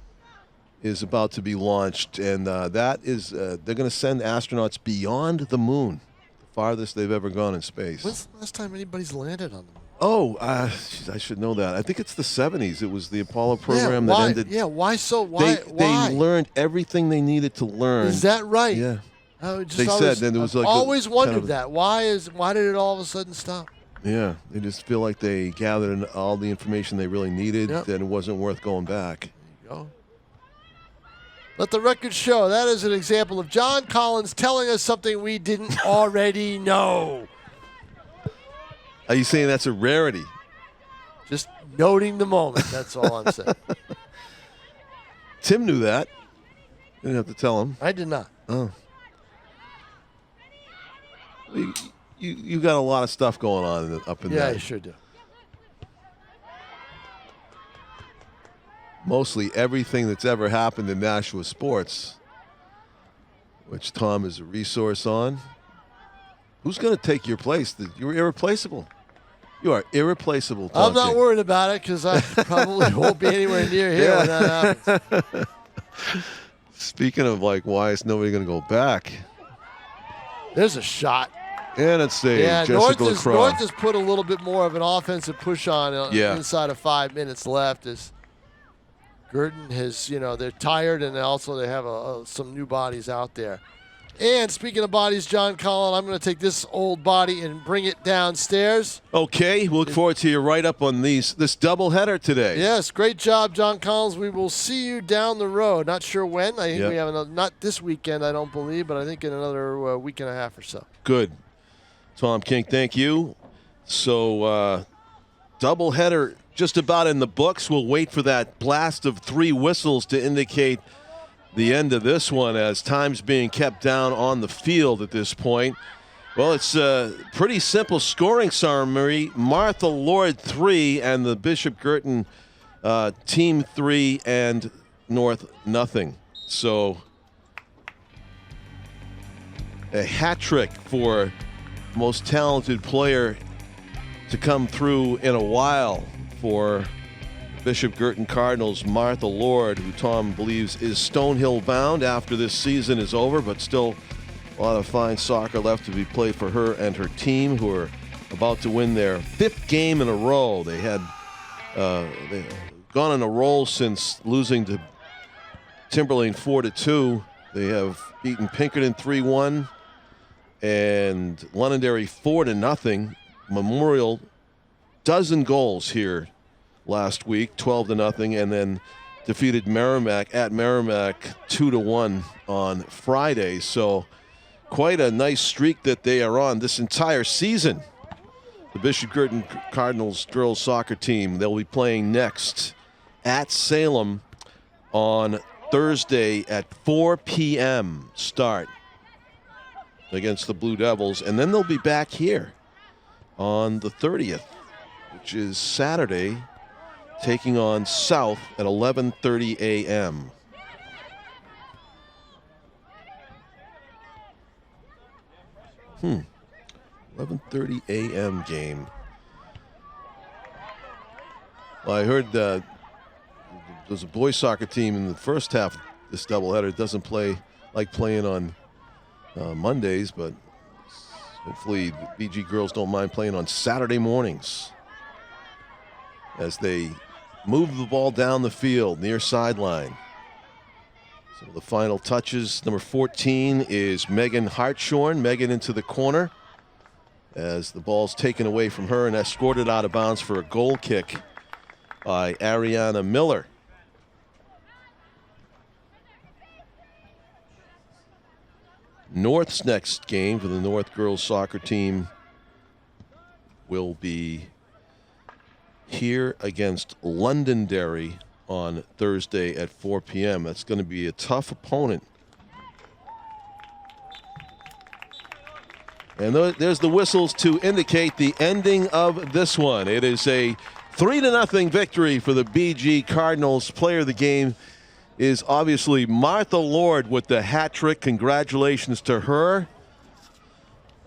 is about to be launched, and that is they're going to send astronauts beyond the moon, the farthest they've ever gone in space. When's the last time anybody's landed on the moon? Oh, I should know that. I think it's the 70s. It was the Apollo program that ended. Yeah, why so? Why? They learned everything they needed to learn. Is that right? Yeah. They said that it was like always wondered kind of, that. Why did it all of a sudden stop? Yeah, they just feel like they gathered all the information they really needed, and it wasn't worth going back. There you go. Let the record show that is an example of John Collins telling us something we didn't already know. Are you saying that's a rarity? Just noting the moment. That's all I'm saying. Tim knew that. Didn't have to tell him. I did not. Oh. You got a lot of stuff going on up in there. Yeah, I sure do. Mostly everything that's ever happened in Nashua sports, which Tom is a resource on. Who's going to take your place? You're irreplaceable. You are irreplaceable, Tom I'm not King. worried about it because I probably won't be anywhere near here when that happens. Speaking of why is nobody going to go back? There's a shot. And it's Jessica Lacroix. North has put a little bit more of an offensive push on inside of 5 minutes left. As Guertin has, they're tired, and also they have some new bodies out there. And speaking of bodies, John Collins, I'm going to take this old body and bring it downstairs. Okay, we'll look forward to your write-up on this doubleheader today. Yes, great job, John Collins. We will see you down the road. Not sure when. I think we have another, not this weekend, I don't believe, but I think in another week and a half or so. Good. Tom King, thank you. So, doubleheader just about in the books. We'll wait for that blast of 3 whistles to indicate the end of this one as time's being kept down on the field at this point. Well, it's a pretty simple scoring summary. Martha Lord 3 and the Bishop Guertin team 3 and North nothing. So a hat trick for most talented player to come through in a while for Bishop Guertin Cardinals, Martha Lord, who Tom believes is Stonehill bound after this season is over, but still a lot of fine soccer left to be played for her and her team, who are about to win their 5th game in a row. They had gone on a roll since losing to Timberlane 4-2. They have beaten Pinkerton 3-1, And Londonderry 4-0. Memorial, dozen goals here last week, 12-0, and then defeated Merrimack at Merrimack 2-1 on Friday. So quite a nice streak that they are on this entire season. The Bishop Guertin Cardinals girls soccer team, they'll be playing next at Salem on Thursday at 4 p.m. start against the Blue Devils. And then they'll be back here on the 30th, which is Saturday, taking on South at 11:30 a.m. Hmm. 11:30 a.m. game. Well, I heard there's a boys soccer team in the first half of this doubleheader. It doesn't like playing on Mondays, but hopefully the BG girls don't mind playing on Saturday mornings as they move the ball down the field near sideline. Some of the final touches. Number 14 is Megan Hartshorn. Megan into the corner as the ball's taken away from her and escorted out of bounds for a goal kick by Ariana Miller. North's next game for the North girls soccer team will be here against Londonderry on Thursday at 4 p.m. That's going to be a tough opponent. And there's the whistles to indicate the ending of this one. It is a 3-0 victory for the BG Cardinals. Player of the game is obviously Martha Lord with the hat trick. Congratulations to her.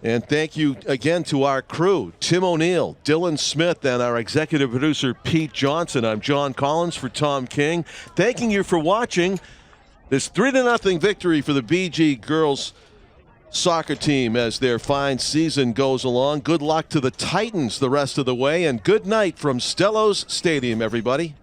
And thank you again to our crew, Tim O'Neill, Dylan Smith, and our executive producer, Pete Johnson. I'm John Collins for Tom King. Thanking you for watching this 3-0 victory for the BG girls soccer team as their fine season goes along. Good luck to the Titans the rest of the way, and good night from Stellos Stadium, everybody.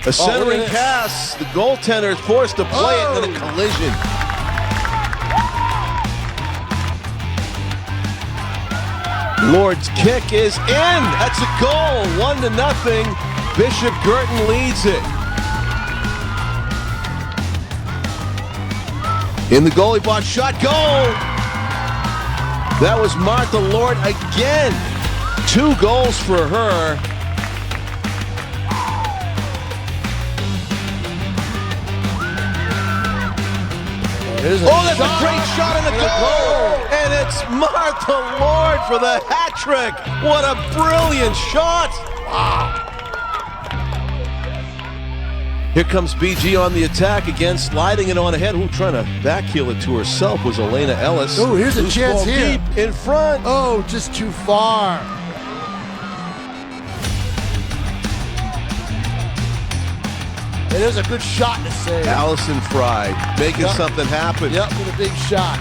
A centering pass. The goaltender is forced to play it in a collision. Lord's kick is in. That's a goal. 1-0. Bishop Guertin leads it. In the goalie box, shot, goal. That was Martha Lord again. 2 goals for her. That's a great shot and a goal! And it's Martha Lord for the hat trick. What a brilliant shot! Wow. Here comes BG on the attack again, sliding it on ahead. Who trying to backheel it to herself was Elena Ellis. Oh, here's a chance here. Deep in front. Oh, just too far. It is a good shot to save. Allison Fry making something happen. Yep, with a big shot.